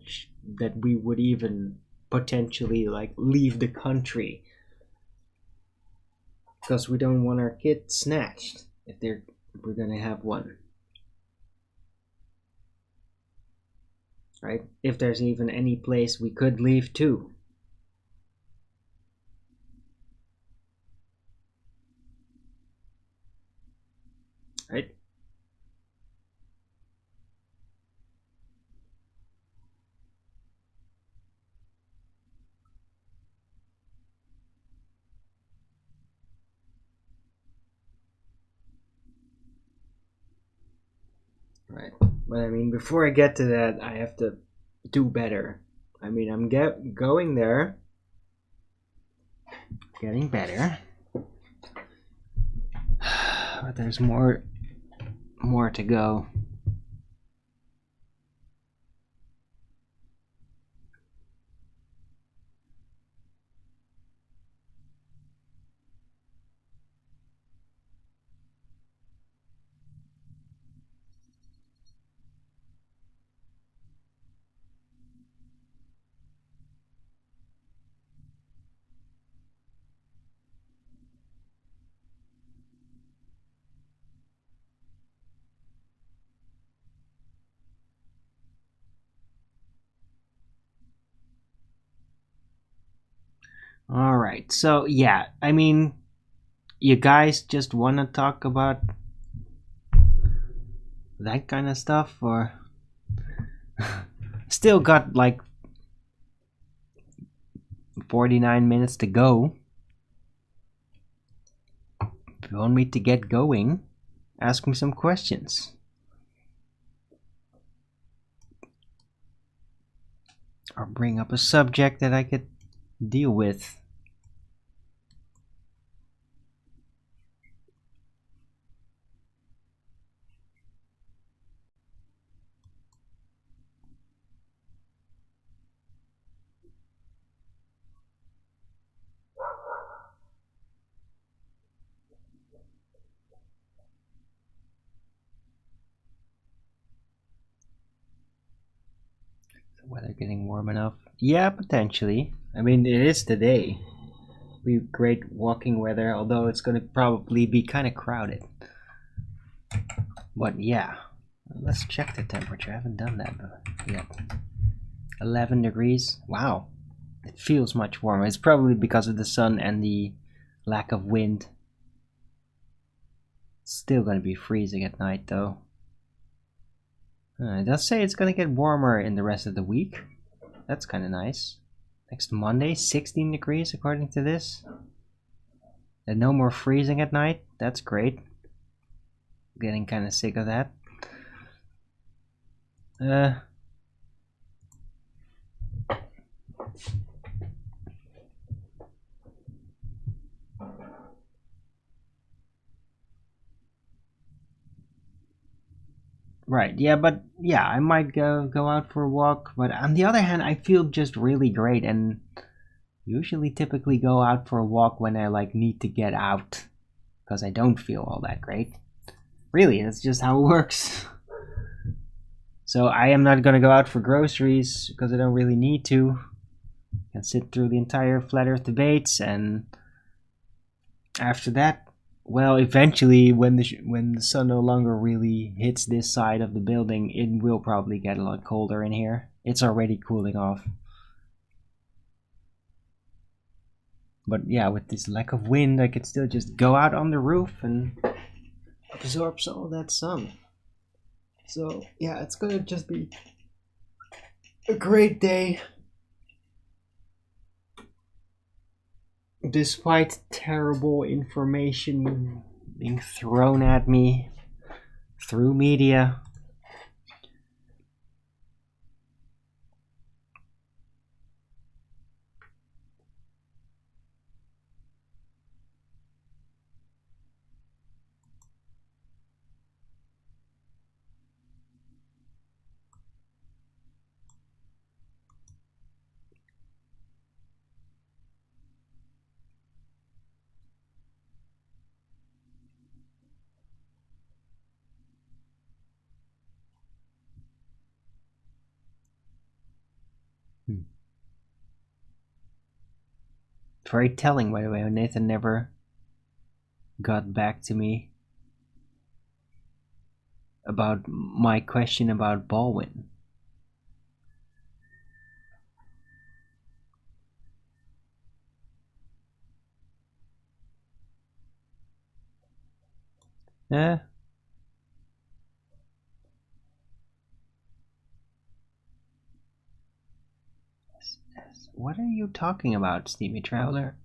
we would even potentially, like, leave the country. Because we don't want our kid snatched if we're gonna have one. Right? If there's even any place we could leave to. Right? Right. But I mean, before I get to that, I have to do better. I mean, I'm going there, getting better. But there's more to go. Alright, so yeah, I mean, you guys just want to talk about that kind of stuff, or still got like 49 minutes to go. If you want me to get going, ask me some questions. Or bring up a subject that I could deal with. The weather getting warm enough? Yeah, potentially. I mean, it is today. We have great walking weather, although it's going to probably be kind of crowded. But yeah, let's check the temperature. I haven't done that yet. 11 degrees. Wow, it feels much warmer. It's probably because of the sun and the lack of wind. It's still going to be freezing at night though. It does say it's going to get warmer in the rest of the week. That's kind of nice. Next Monday, 16 degrees according to this. And no more freezing at night. That's great. Getting kind of sick of that. Right, yeah, but yeah, I might go out for a walk, but on the other hand, I feel just really great and usually typically go out for a walk when I like need to get out because I don't feel all that great. Really, that's just how it works. So I am not gonna go out for groceries because I don't really need to. I can sit through the entire Flat Earth debates, and after that, well, eventually, when the sun no longer really hits this side of the building, it will probably get a lot colder in here. It's already cooling off. But yeah, with this lack of wind, I could still just go out on the roof and absorb some of that sun. So yeah, it's gonna just be a great day. Despite terrible information being thrown at me through media. Very telling, by the way, Nathan never got back to me about my question about Baldwin. What are you talking about, Steamy Traveler?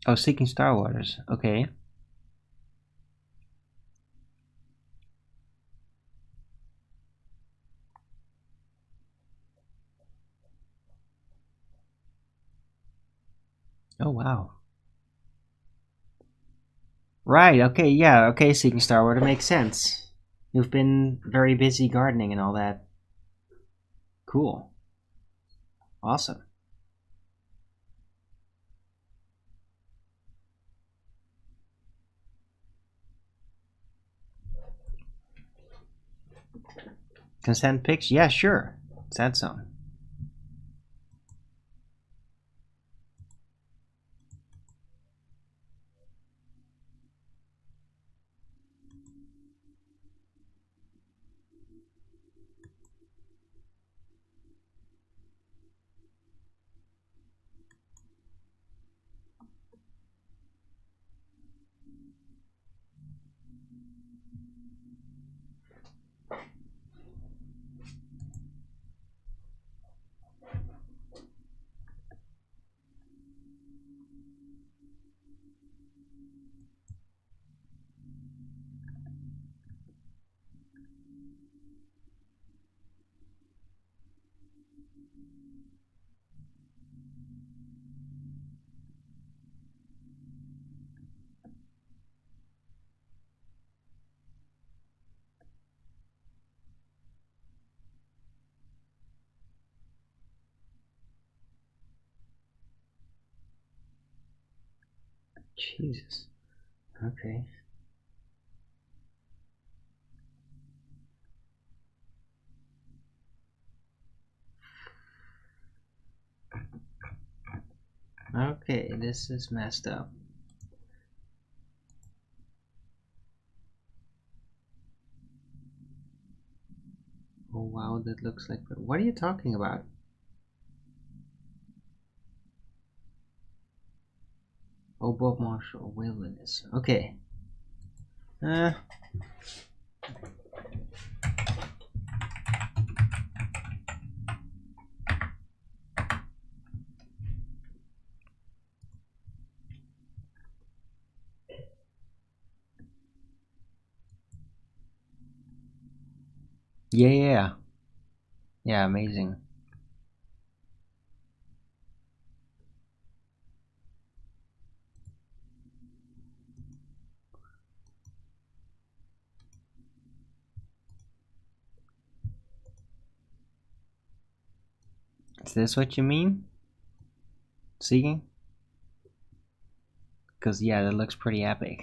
Oh, Seeking Star Waters. Okay. Oh, wow. Right, okay, yeah, okay, Seeking Star, well, it makes sense. You've been very busy gardening and all that. Cool. Awesome. Consent pics? Yeah, sure. Send some. Jesus. Okay. Okay, this is messed up. Oh wow, that looks like... What are you talking about? Oh, Bob Marshall, wilderness. Okay. Uh... Yeah. Yeah, amazing. Is this what you mean? Seeking? Because, yeah, that looks pretty epic.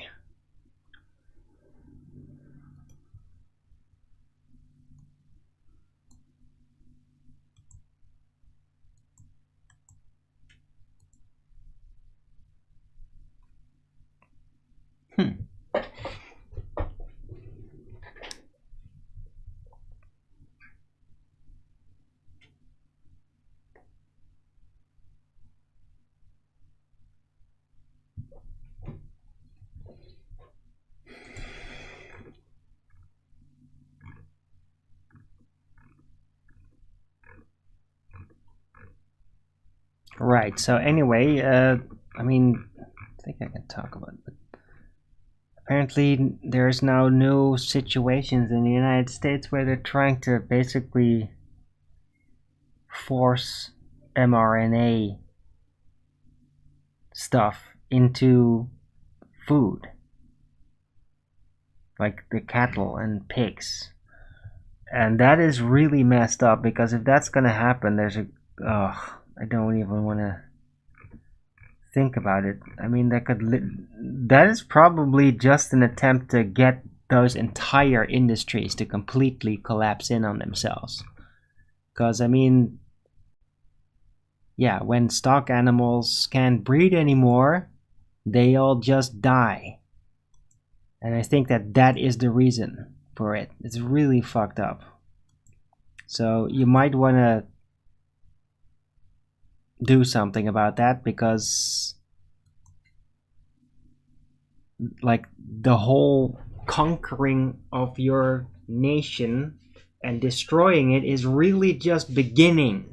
Right, so anyway, I mean, I think I can talk about it, but apparently there's now new situations in the United States where they're trying to basically force mRNA stuff into food, like the cattle and pigs. And that is really messed up, because if that's gonna happen, there's a... I don't even want to think about it. I mean, that is probably just an attempt to get those entire industries to completely collapse in on themselves. Because, I mean, yeah, when stock animals can't breed anymore, they all just die. And I think that is the reason for it. It's really fucked up. So you might want to do something about that, because like the whole conquering of your nation and destroying it is really just beginning.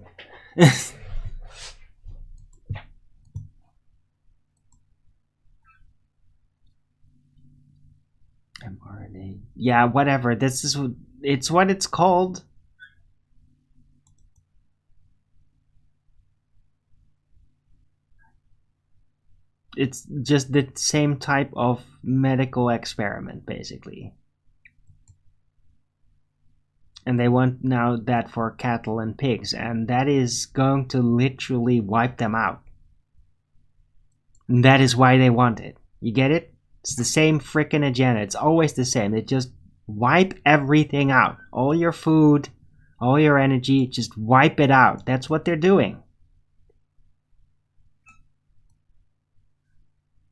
mRNA. Yeah, whatever. This is... it's what it's called. it's just the same type of medical experiment, basically. And they want now that for cattle and pigs, and that is going to literally wipe them out. And that is why they want it. You get it? It's the same freaking agenda. It's always the same. They just wipe everything out. All your food, all your energy, just wipe it out. That's what they're doing.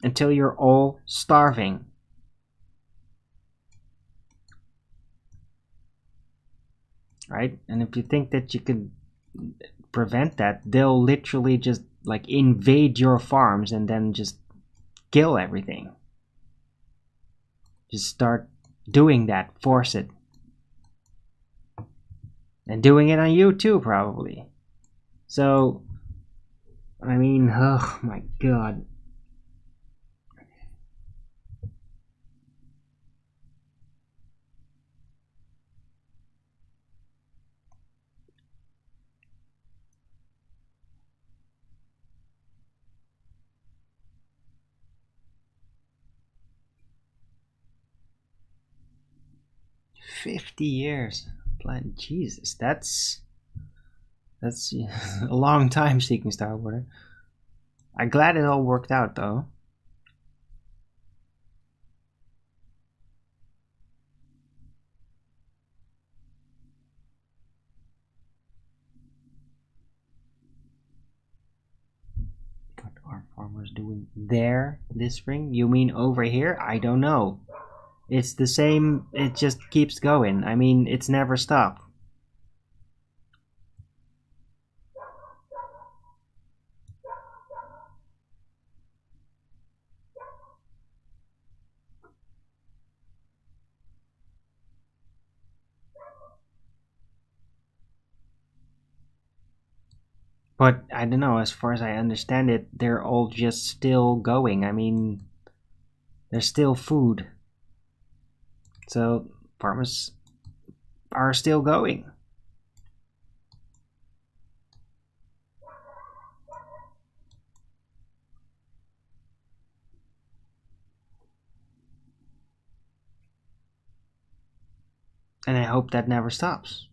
Until you're all starving. Right? And if you think that you can prevent that, they'll literally just like invade your farms and then just kill everything. Just start doing that. Force it. And doing it on you too, probably. So, I mean, oh my god. $50. Jesus, that's a long time seeking Star Water. I'm glad it all worked out though. What are farmers doing there this spring? You mean over here? I don't know. It's the same, it just keeps going. I mean, it's never stopped. But I don't know, as far as I understand it, they're all just still going. I mean, there's still food. So farmers are still going. And I hope that never stops.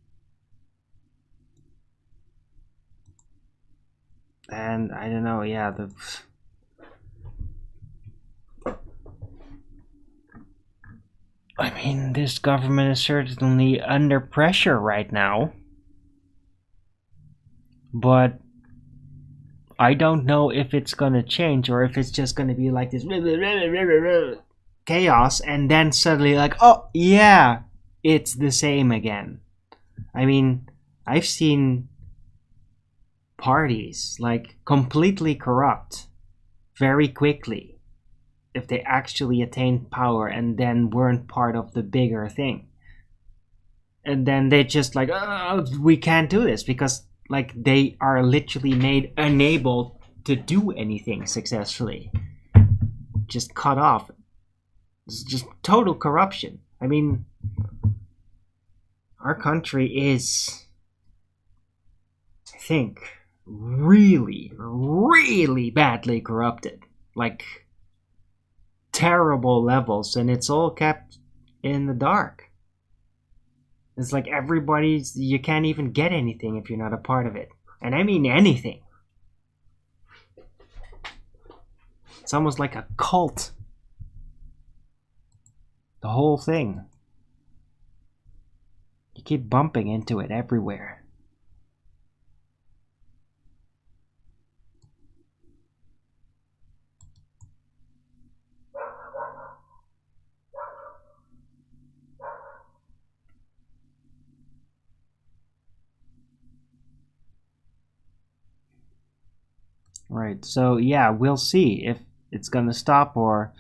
And I don't know, yeah, I mean, this government is certainly under pressure right now. But I don't know if it's gonna change or if it's just gonna be like this chaos and then suddenly like, oh yeah, it's the same again. I mean, I've seen parties like completely corrupt very quickly if they actually attained power and then weren't part of the bigger thing. And then they just like, oh, we can't do this because like they are literally made unable to do anything successfully. Just cut off. It's just total corruption. I mean, our country is, I think, really, really badly corrupted. Like, terrible levels, and it's all kept in the dark. It's like everybody's, you can't even get anything if you're not a part of it. And I mean anything. It's almost like a cult. The whole thing. You keep bumping into it everywhere. Right, so yeah, we'll see if it's gonna stop or...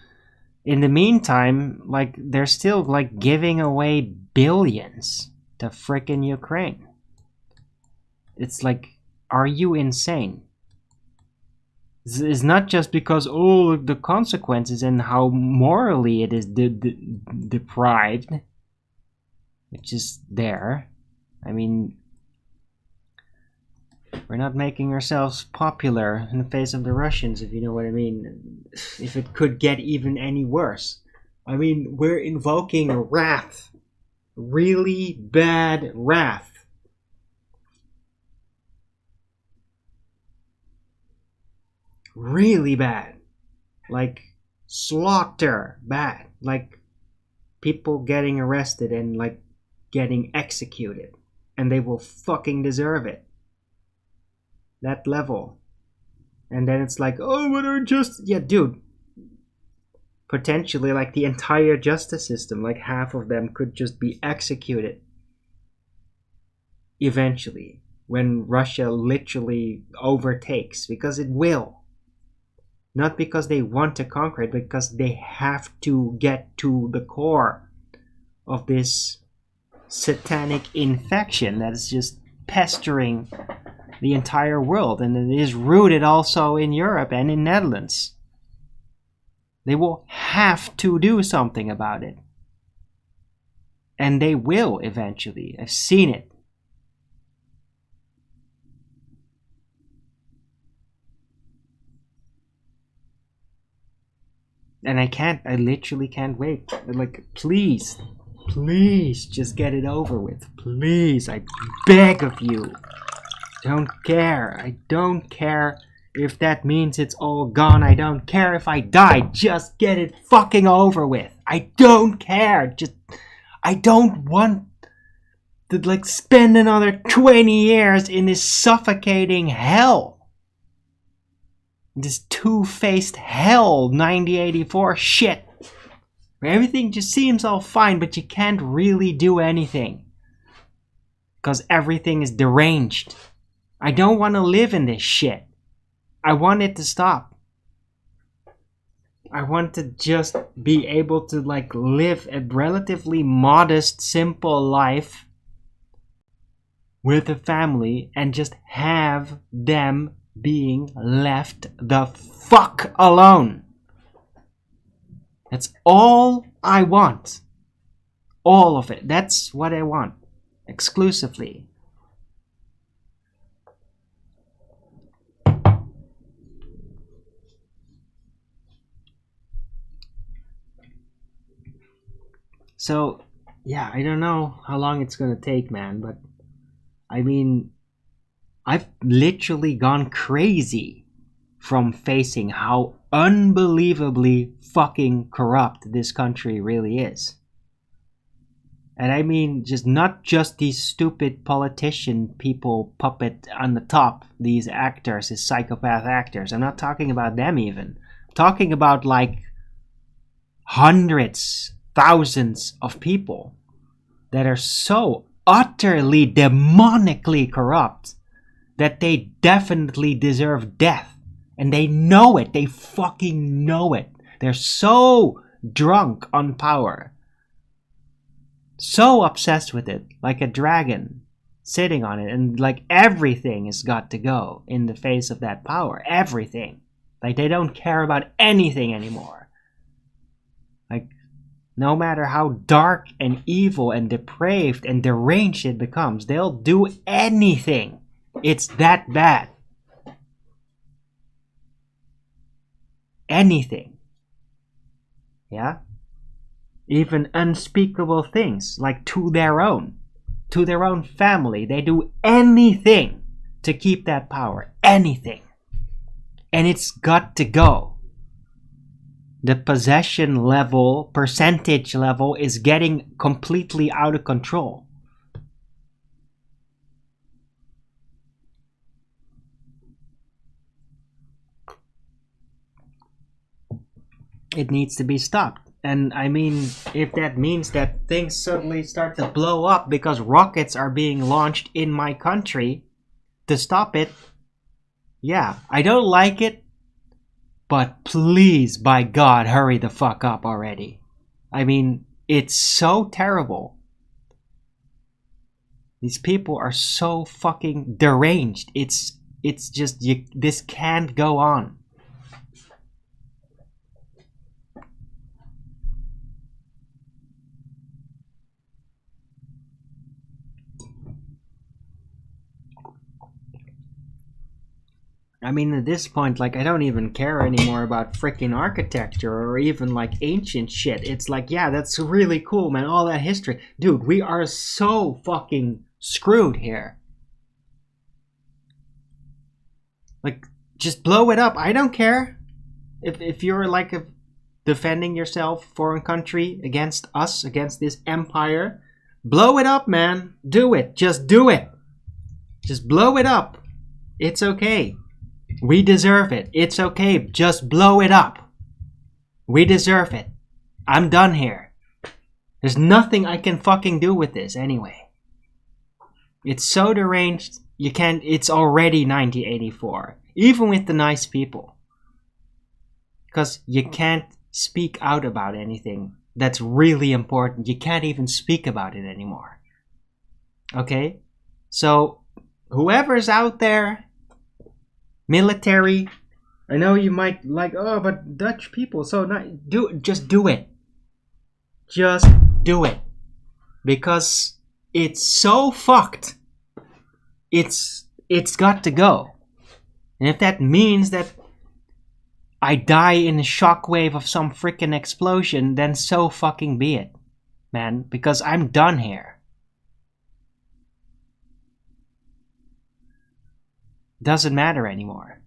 In the meantime, like, they're still, like, giving away billions to frickin' Ukraine. It's like, are you insane? It's not just because, oh, the consequences and how morally it is deprived. It's just there. I mean... We're not making ourselves popular in the face of the Russians, if you know what I mean. If it could get even any worse. I mean, we're invoking wrath. Really bad wrath. Really bad. Like, slaughter bad. Like, people getting arrested and, like, getting executed. And they will fucking deserve it. That level. And then it's like, oh, but our just... Yeah, dude. Potentially, like, the entire justice system, like, half of them could just be executed. Eventually. When Russia literally overtakes. Because it will. Not because they want to conquer it, because they have to get to the core of this satanic infection that is just pestering the entire world, and it is rooted also in Europe and in Netherlands. They will have to do something about it. And they will eventually. I've seen it. And I literally can't wait. Like, please, just get it over with. Please, I beg of you. Don't care. I don't care if that means it's all gone. I don't care if I die. Just get it fucking over with. I don't care. I don't want to, like, spend another 20 years in this suffocating hell. This two-faced hell 9084 shit. Where everything just seems all fine, but you can't really do anything. Because everything is deranged. I don't want to live in this shit. I want it to stop. I want to just be able to, like, live a relatively modest, simple life with a family and just have them being left the fuck alone. That's all I want. All of it. That's what I want. Exclusively. So, yeah, I don't know how long it's gonna take, man, but I mean, I've literally gone crazy from facing how unbelievably fucking corrupt this country really is. And I mean, not just these stupid politician people puppet on the top, these actors, these psychopath actors. I'm not talking about them even. I'm talking about, like, hundreds, thousands of people that are so utterly demonically corrupt that they definitely deserve death. And they know it. They fucking know it. They're so drunk on power. So obsessed with it. Like a dragon sitting on it. And, like, everything has got to go in the face of that power. Everything. Like, they don't care about anything anymore. Like, no matter how dark and evil and depraved and deranged it becomes, they'll do anything. It's that bad. Anything. Yeah? Even unspeakable things, like to their own family. They do anything to keep that power. Anything. And it's got to go. The possession level, percentage level is getting completely out of control. It needs to be stopped. And I mean, if that means that things suddenly start to blow up because rockets are being launched in my country to stop it, yeah, I don't like it, but please, by God, hurry the fuck up already. I mean, it's so terrible. These people are so fucking deranged. It's just, this can't go on. I mean, at this point, like, I don't even care anymore about freaking architecture or even like ancient shit. It's like, yeah, that's really cool, man. All that history. Dude, we are so fucking screwed here. Like, just blow it up. I don't care. If you're like defending yourself, foreign country, against us, against this empire, blow it up, man. Do it. Just do it. Just blow it up. It's okay. We deserve it. It's okay. Just blow it up. We deserve it. I'm done here. There's nothing I can fucking do with this anyway. It's so deranged. You can't. It's already 1984. Even with the nice people. Because you can't speak out about anything that's really important. You can't even speak about it anymore. Okay? So, whoever's out there, military, I know you might like, oh, but Dutch people, so not, just do it. Just do it. Because it's so fucked. It's got to go. And if that means that I die in a shockwave of some freaking explosion, then so fucking be it, man. Because I'm done here. Doesn't matter anymore.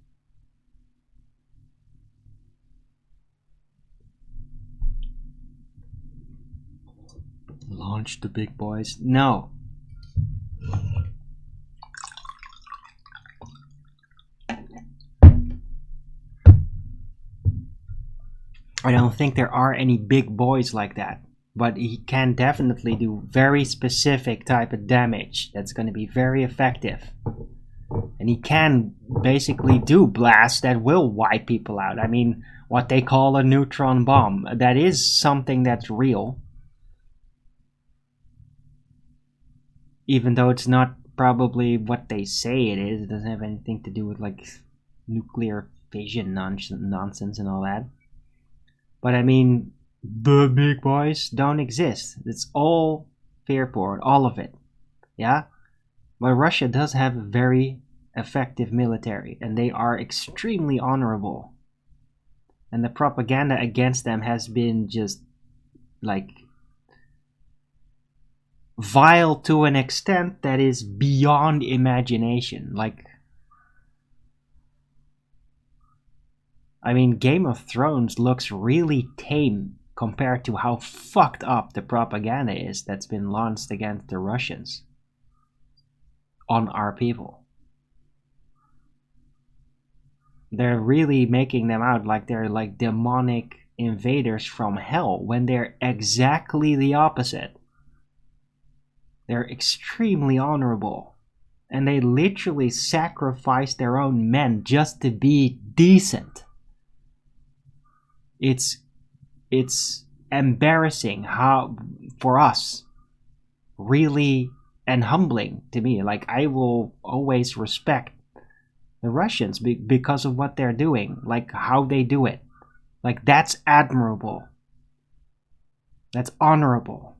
Launch the big boys? No. I don't think there are any big boys like that. But he can definitely do very specific type of damage that's going to be very effective. And he can basically do blasts that will wipe people out. I mean, what they call a neutron bomb. That is something that's real. Even though it's not probably what they say it is. It doesn't have anything to do with like nuclear fission nonsense and all that. But I mean, the big boys don't exist. It's all fearport, all of it. Yeah? But Russia does have a very effective military, and they are extremely honorable. And the propaganda against them has been just, like, vile to an extent that is beyond imagination. Like, I mean, Game of Thrones looks really tame compared to how fucked up the propaganda is that's been launched against the Russians on our people. They're really making them out like they're like demonic invaders from hell when they're exactly the opposite. They're extremely honorable. And they literally sacrifice their own men just to be decent. It's embarrassing how for us, really, and humbling to me. Like, I will always respect the Russians because of what they're doing, like how they do it. Like, that's admirable. That's honorable.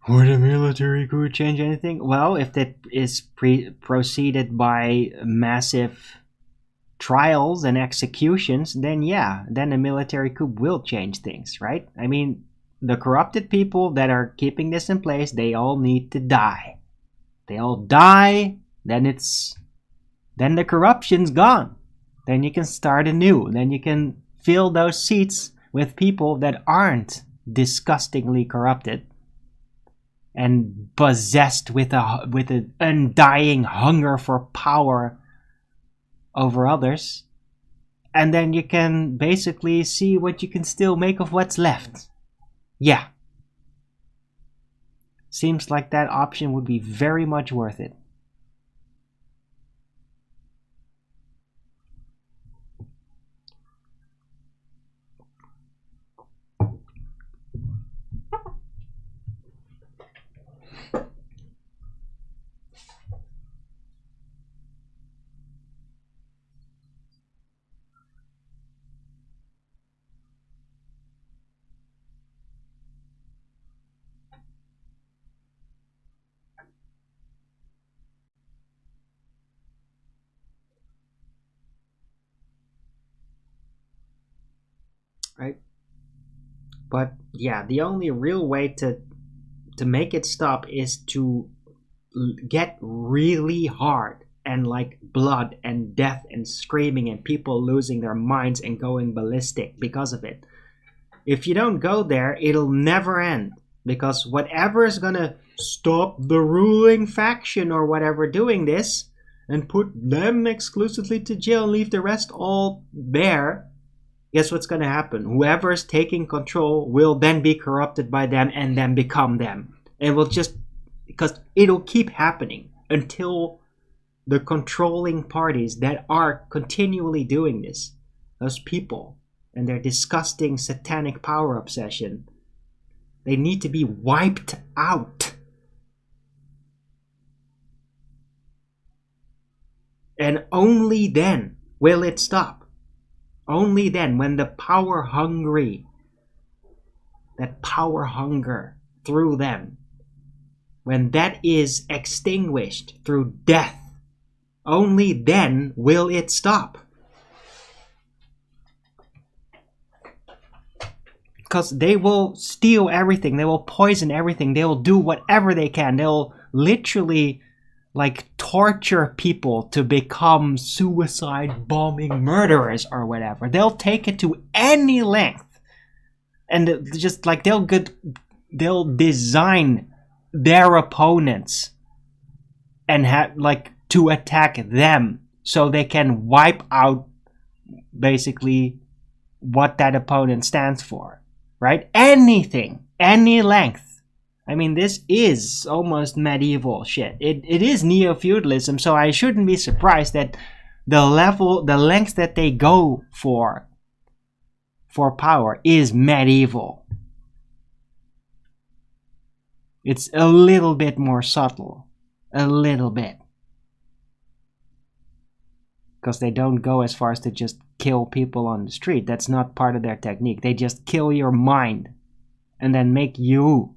Would a military coup change anything? Well, if that is preceded by massive trials and executions, then yeah, then a military coup will change things, right? I mean, the corrupted people that are keeping this in place, they all need to die. They all die, then the corruption's gone. Then you can start anew. Then you can fill those seats with people that aren't disgustingly corrupted and possessed with an undying hunger for power over others. And then you can basically see what you can still make of what's left. Yeah. Seems like that option would be very much worth it. right? But yeah, the only real way to make it stop is to get really hard, and like blood and death and screaming and people losing their minds and going ballistic because of it. If you don't go there, it'll never end, because whatever is gonna stop the ruling faction or whatever doing this and put them exclusively to jail and leave the rest all there, guess what's gonna happen? Whoever's taking control will then be corrupted by them and then become them. And will just, because it'll keep happening until the controlling parties that are continually doing this, those people and their disgusting satanic power obsession, they need to be wiped out. And only then will it stop. Only then, when the power hungry, that power hunger through them, when that is extinguished through death, only then will it stop. Because they will steal everything, they will poison everything, they will do whatever they can. They'll literally like torture people to become suicide bombing murderers or whatever. They'll take it to any length. And just like they'll design their opponents and have like to attack them so they can wipe out basically what that opponent stands for, right? Anything, any length. I mean, this is almost medieval shit. It is neo-feudalism, so I shouldn't be surprised that the lengths that they go for power is medieval. It's a little bit more subtle. A little bit. Because they don't go as far as to just kill people on the street. That's not part of their technique. They just kill your mind and then make you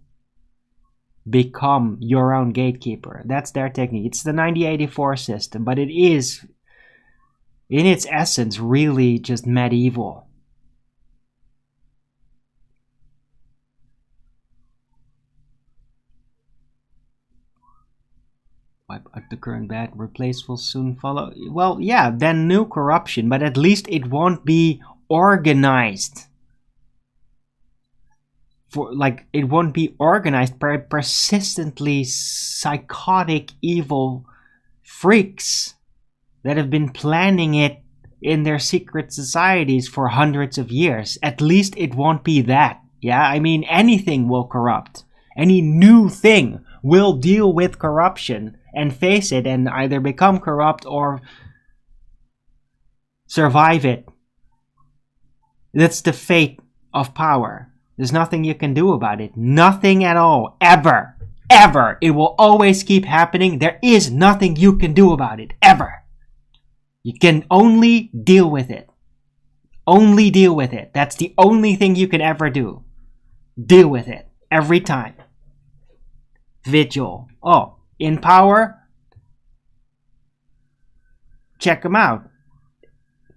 become your own gatekeeper. That's their technique. It's the 9084 system, but it is, in its essence, really just medieval. Wipe out the current bad, replace will soon follow. Well, yeah, then new corruption, but at least it won't be organized. It won't be organized by persistently psychotic, evil freaks that have been planning it in their secret societies for hundreds of years. At least it won't be that. Yeah, I mean, anything will corrupt. Any new thing will deal with corruption and face it and either become corrupt or survive it. That's the fate of power. There's nothing you can do about it. Nothing at all. Ever. Ever. It will always keep happening. There is nothing you can do about it. Ever. You can only deal with it. Only deal with it. That's the only thing you can ever do. Deal with it. Every time. Vigil. Oh, in power? Check them out.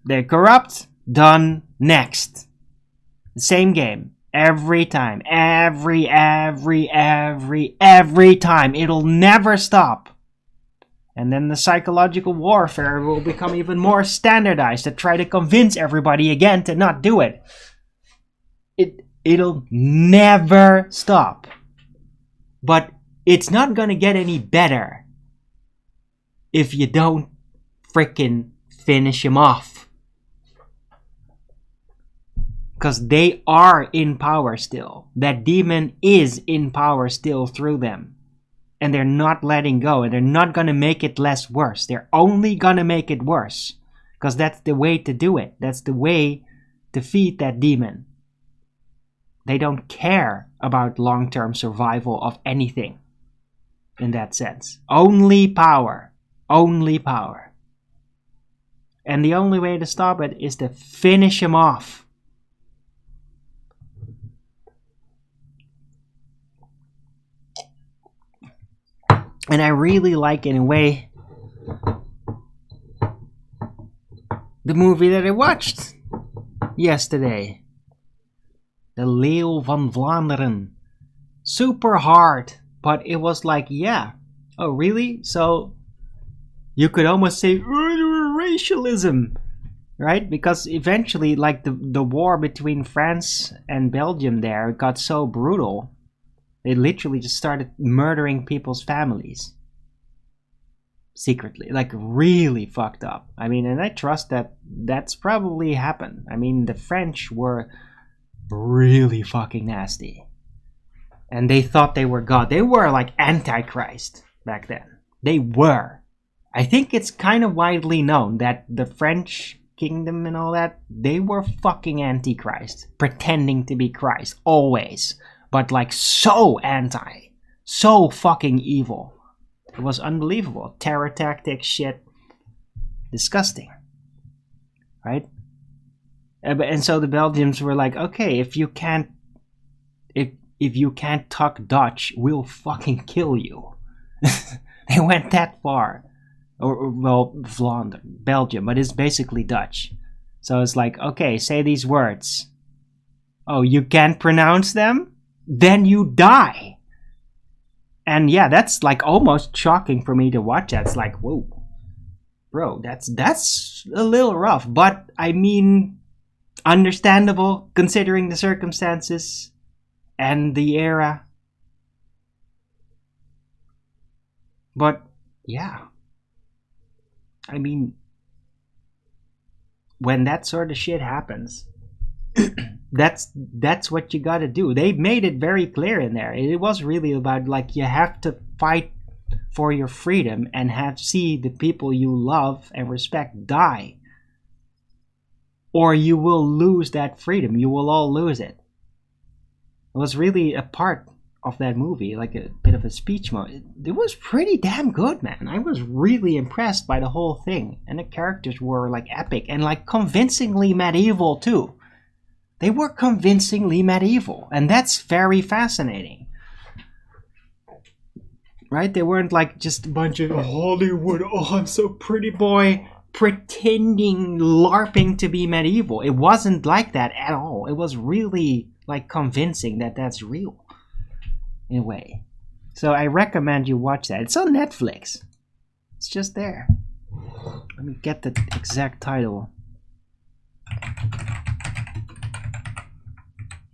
They're corrupt. Done. Next. Same game. Every time. Every time. It'll never stop. And then the psychological warfare will become even more standardized to try to convince everybody again to not do it. It'll never stop. But it's not gonna get any better if you don't frickin' finish him off. Because they are in power still. That demon is in power still through them. And they're not letting go. And they're not going to make it less worse. They're only going to make it worse. Because that's the way to do it. That's the way to feed that demon. They don't care about long-term survival of anything. In that sense. Only power. Only power. And the only way to stop it is to finish him off. And I really like, in a way, the movie that I watched yesterday. The Leeuw van Vlaanderen. Super hard, but it was like, yeah. Oh, really? So you could almost say racialism, right? Because eventually, like the war between France and Belgium there got so brutal, they literally just started murdering people's families secretly, like really fucked up. I mean, and I trust that that's probably happened. I mean, the French were really fucking nasty, and they thought they were God. They were like Antichrist back then. They were. I think it's kind of widely known that the French kingdom and all that, they were fucking Antichrist, pretending to be Christ always, but like so anti, so fucking evil. It was unbelievable. Terror tactics, shit, disgusting, right? And so the Belgians were like, okay, if you can't talk Dutch, we'll fucking kill you. They went that far. Or well, Vlaanderen, Belgium, but it's basically Dutch. So it's like, okay, say these words. Oh, you can't pronounce them? Then you die. And yeah, that's like almost shocking for me to watch. That's like, whoa, bro, that's a little rough. But I mean, understandable considering the circumstances and the era. But yeah. I mean, when that sort of shit happens, that's what you gotta do. They made it very clear in there. It was really about like you have to fight for your freedom and see the people you love and respect die, or you will lose that freedom. You will all lose it. It was really a part of that movie, like a bit of a speech mode. It was pretty damn good, man. I was really impressed by the whole thing, and the characters were like epic and like convincingly medieval too. They were convincingly medieval, and that's very fascinating, right? They weren't like just a bunch of Hollywood, oh I'm so pretty boy, pretending, LARPing to be medieval. It wasn't like that at all. It was really like convincing that that's real in a way. So I recommend you watch that. It's on Netflix. It's just there. Let me get the exact title.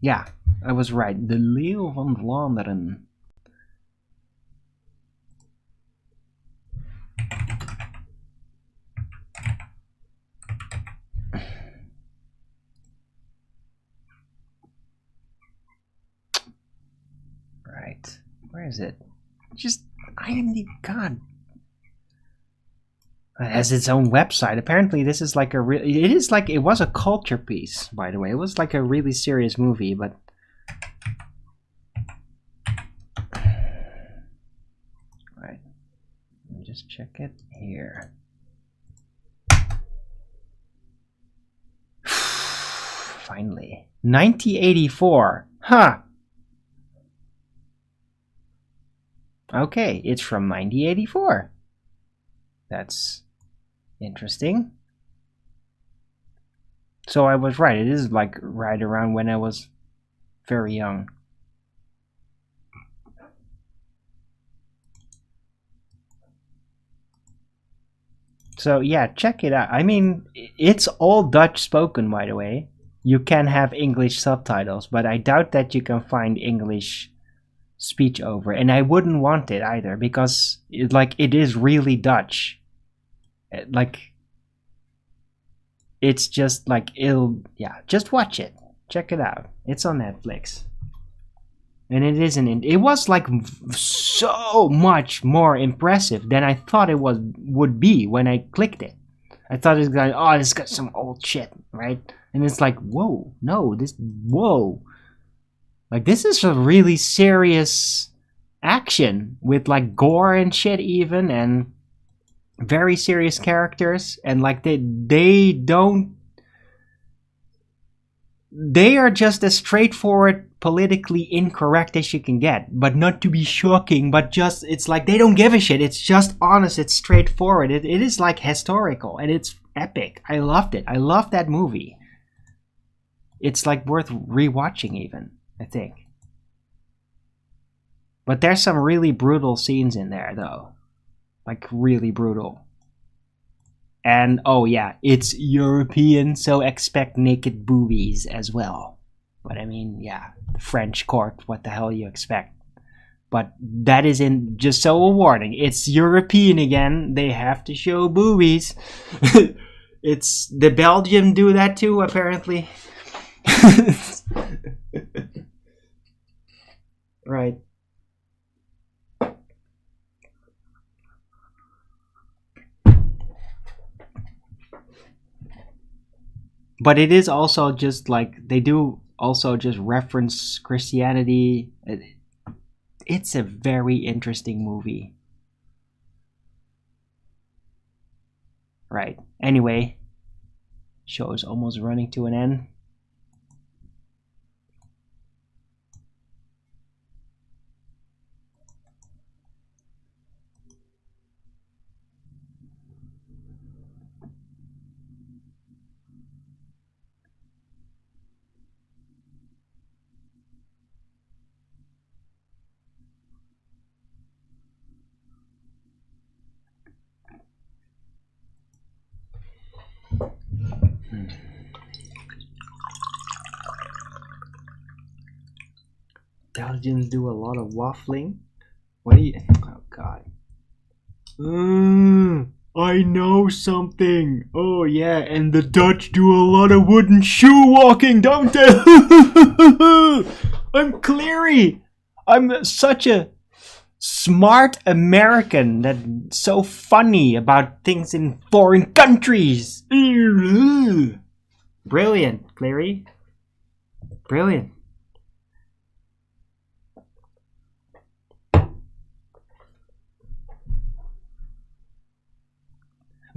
Yeah, I was right. The Leeuw van Vlaanderen. Right. Where is it? Just IMDb. God. It has its own website. Apparently, this is like a real. It is like it was a culture piece, by the way. It was like a really serious movie, but. Right. Let me just check it here. Finally, 1984. Huh. Okay, it's from 1984. That's interesting. So I was right. It is like right around when I was very young. So yeah, check it out. I mean, it's all Dutch spoken, by the way. You can have English subtitles, but I doubt that you can find English speech over, and I wouldn't want it either, because it is really Dutch. Like it's just like just watch it, check it out. It's on Netflix, and it was like so much more impressive than I thought it would be when I clicked it. I thought it's going, oh, it's got some old shit, right? And it's like, whoa, no, whoa. Like, this is a really serious action with, like, gore and shit even, and very serious characters, and, like, they are just as straightforward, politically incorrect as you can get, but not to be shocking, but just, it's like, they don't give a shit. It's just honest, it's straightforward. It is, like, historical, and it's epic. I loved it. I loved that movie. It's like worth rewatching even, I think. But there's some really brutal scenes in there though. Like really brutal. And oh yeah, it's European, so expect naked boobies as well. But I mean, yeah, French court, what the hell you expect? But that is in, just so a warning, it's European again, they have to show boobies. It's the Belgium do that too, apparently. Right. But it is also just like, they do also just reference Christianity. It's a very interesting movie. Right. Anyway, show is almost running to an end. Belgians do a lot of waffling. What do you... Oh, God. I know something. Oh, yeah, and the Dutch do a lot of wooden shoe walking, don't they? I'm Cleary. I'm such a smart American that's so funny about things in foreign countries. Brilliant, Cleary. Brilliant.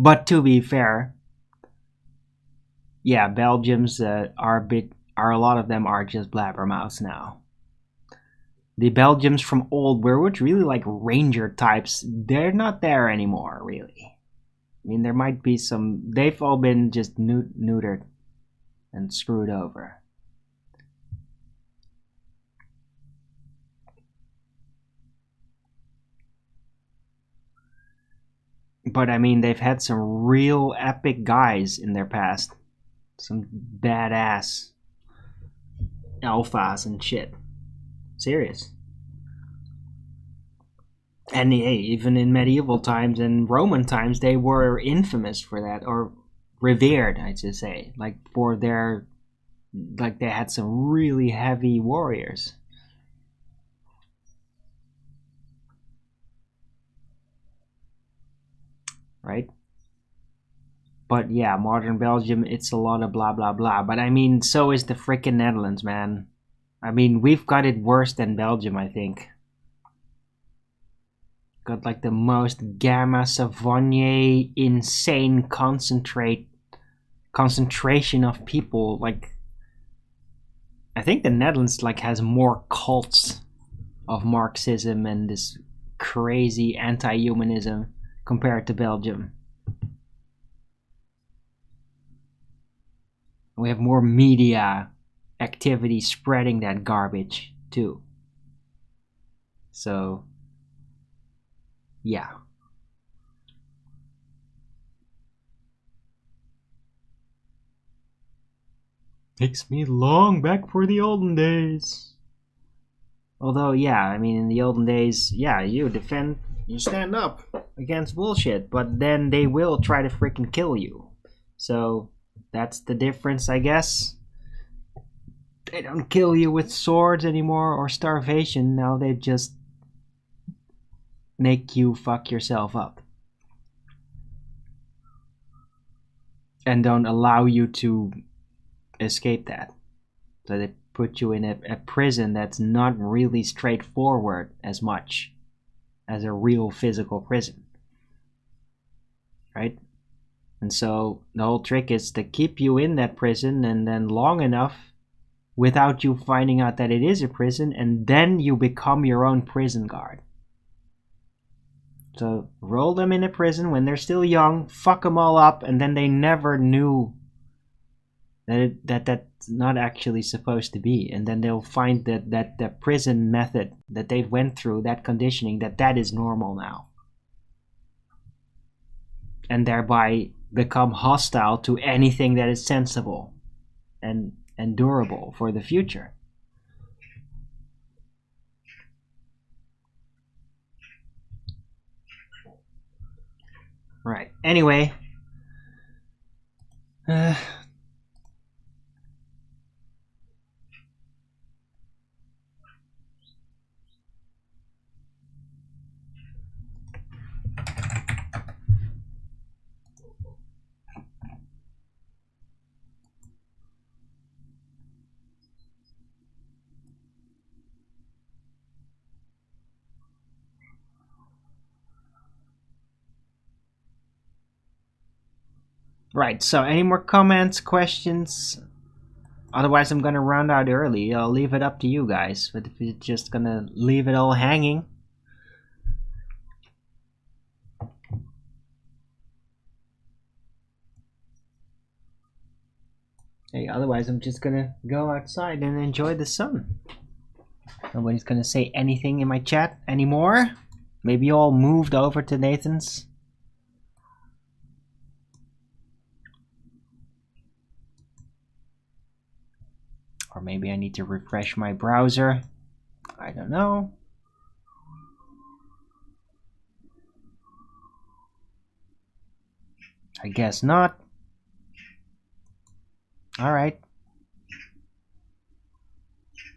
But to be fair, yeah, Belgians are a lot of them are just blabbermouths now. The Belgians from old were really like ranger types. They're not there anymore, really. I mean, there might be some. They've all been just neutered and screwed over. But I mean, they've had some real epic guys in their past. Some badass alphas and shit. Serious. And hey, even in medieval times and Roman times, they were infamous for that, or revered, I should say, like for their, like they had some really heavy warriors. Right? But yeah, modern Belgium, it's a lot of blah blah blah. But I mean, so is the frickin' Netherlands, man. I mean, we've got it worse than Belgium, I think. Got like the most gamma Savonier insane concentration of people. Like, I think the Netherlands like has more cults of Marxism and this crazy anti-humanism compared to Belgium. We have more media activity spreading that garbage too. So, yeah. Takes me long back for the olden days. Although, yeah, I mean, in the olden days, yeah, you stand up against bullshit, but then they will try to freaking kill you. So, that's the difference, I guess. They don't kill you with swords anymore or starvation. Now they just make you fuck yourself up. And don't allow you to escape that. So they put you in a prison that's not really straightforward as much as a real physical prison. Right? And so the whole trick is to keep you in that prison and then long enough without you finding out that it is a prison, and then you become your own prison guard. So roll them in a prison when they're still young, fuck them all up, and then they never that's not actually supposed to be, and then they'll find that the prison method that they went through, that conditioning, that is normal now, and thereby become hostile to anything that is sensible and durable for the future. Right. Anyway, right, so any more comments, questions? Otherwise, I'm gonna round out early. I'll leave it up to you guys. But if you're just gonna leave it all hanging, hey, otherwise I'm just gonna go outside and enjoy the sun. Nobody's gonna say anything in my chat anymore. Maybe you all moved over to Nathan's. Or maybe I need to refresh my browser. I don't know. I guess not. Alright.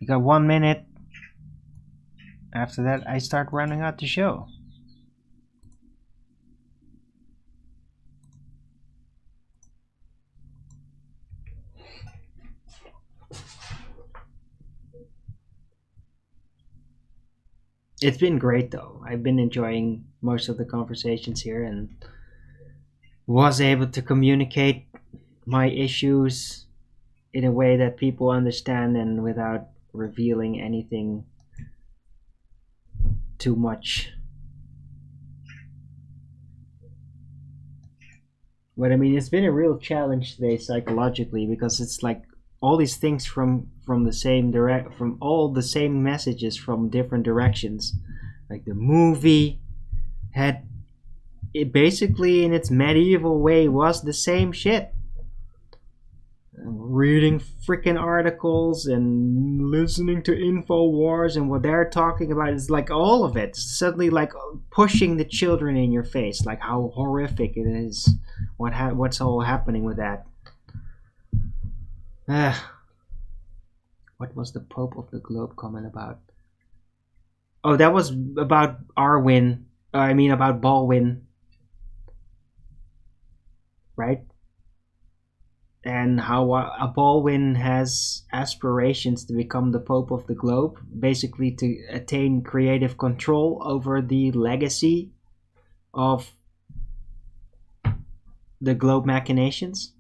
You got 1 minute. After that, I start running out the show. It's been great though. I've been enjoying most of the conversations here and was able to communicate my issues in a way that people understand and without revealing anything too much. But I mean, it's been a real challenge today psychologically, because it's like all these things from the same from all the same messages from different directions. Like the movie had, it basically in its medieval way was the same shit. Reading freaking articles and listening to InfoWars and what they're talking about is like all of it suddenly like pushing the children in your face, like how horrific it is, what's all happening with that. What was the Pope of the Globe comment about? Oh, that was about Arwen. I mean about Baldwin, right? And how a Baldwin has aspirations to become the Pope of the Globe, basically to attain creative control over the legacy of the globe machinations.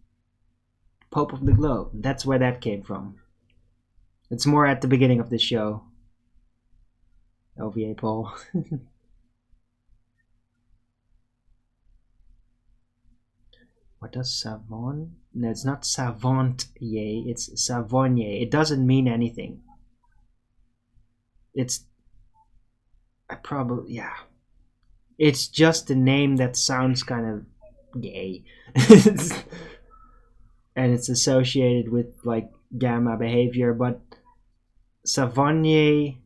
Pope of the Globe, that's where that came from. It's more at the beginning of the show. OVA Paul. What does savant? No, it's not savantier, it's savonnier. It doesn't mean anything. It's... yeah. It's just a name that sounds kind of gay. And it's associated with like gamma behavior, but savonnier...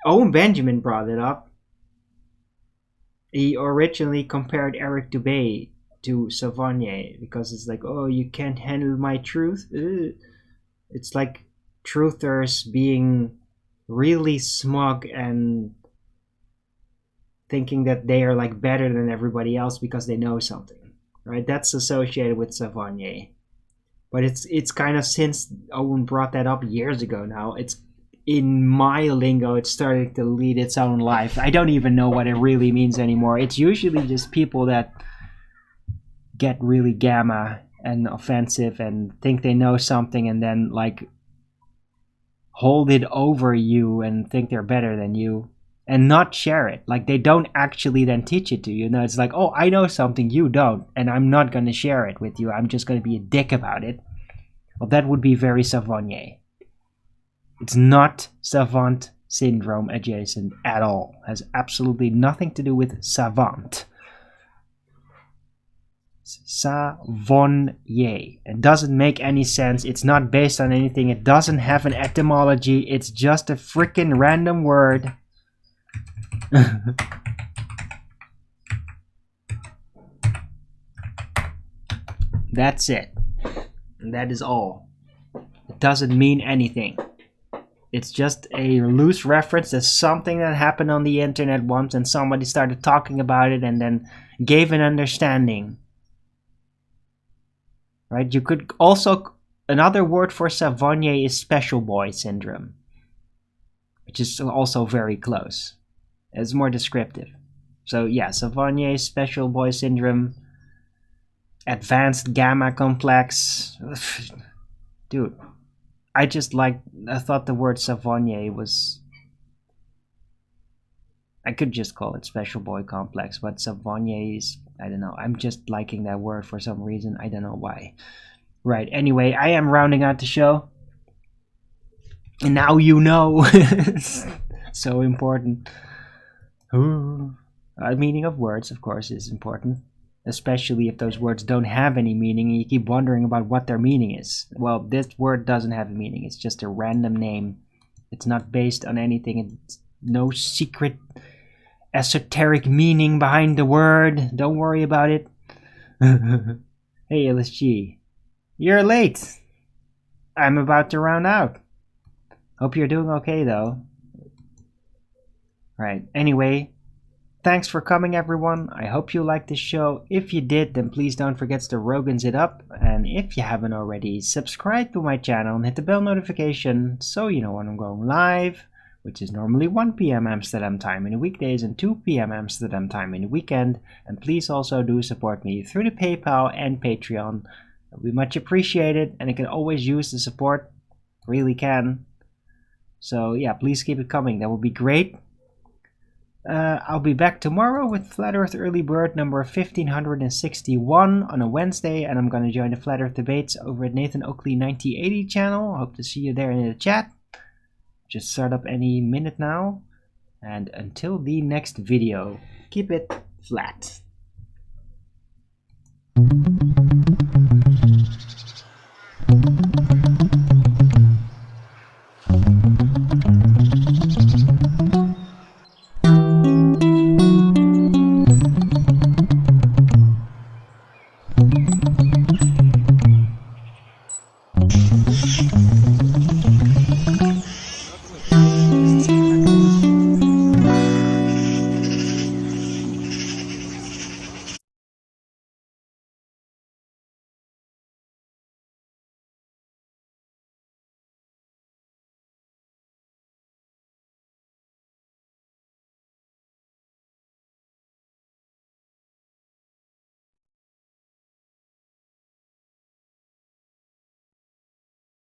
Owen Benjamin brought it up. He originally compared Eric Dubé to Savonnier because it's like, oh, you can't handle my truth. Ugh. It's like truthers being really smug and thinking that they are like better than everybody else because they know something, right? That's associated with Savonnier. But it's kind of, since Owen brought that up years ago now, it's in my lingo, it's starting to lead its own life. I don't even know what it really means anymore. It's usually just people that get really gamma and offensive and think they know something and then like hold it over you and think they're better than you and not share it. Like they don't actually then teach it to you. No, it's like, oh, I know something you don't, and I'm not going to share it with you. I'm just going to be a dick about it. Well, that would be very Savonier. It's not savant syndrome adjacent at all. Has absolutely nothing to do with savant. Savonier. It doesn't make any sense. It's not based on anything. It doesn't have an etymology. It's just a freaking random word. That's it. And that is all. It doesn't mean anything. It's just a loose reference to something that happened on the internet once and somebody started talking about it and then gave an understanding. Right? You could also, another word for Savonier is special boy syndrome, which is also very close. It's more descriptive. So yeah, Savonier, special boy syndrome, advanced gamma complex. Dude. I thought the word Savonier was... I could just call it special boy complex, but Savonier is... I don't know. I'm just liking that word for some reason. I don't know why. Right, anyway, I am rounding out the show. And now you know. So important. Meaning of words, of course, is important. Especially if those words don't have any meaning and you keep wondering about what their meaning is. Well, this word doesn't have a meaning. It's just a random name. It's not based on anything. It's no secret esoteric meaning behind the word. Don't worry about it. Hey, LSG. You're late. I'm about to round out. Hope you're doing okay, though. Right. Anyway, thanks for coming, everyone. I hope you liked this show. If you did, then please don't forget to Rogan's it up. And if you haven't already, subscribe to my channel and hit the bell notification so you know when I'm going live, which is normally 1 p.m. Amsterdam time in the weekdays and 2 p.m. Amsterdam time in the weekend. And please also do support me through the PayPal and Patreon. It would be much appreciated, and I can always use the support. Really can. So yeah, please keep it coming. That would be great. I'll be back tomorrow with Flat Earth Early Bird number 1561 on a Wednesday, and I'm going to join the Flat Earth debates over at Nathan Oakley 1980 channel. Hope to see you there in the chat. Just start up any minute now. And until the next video, keep it flat.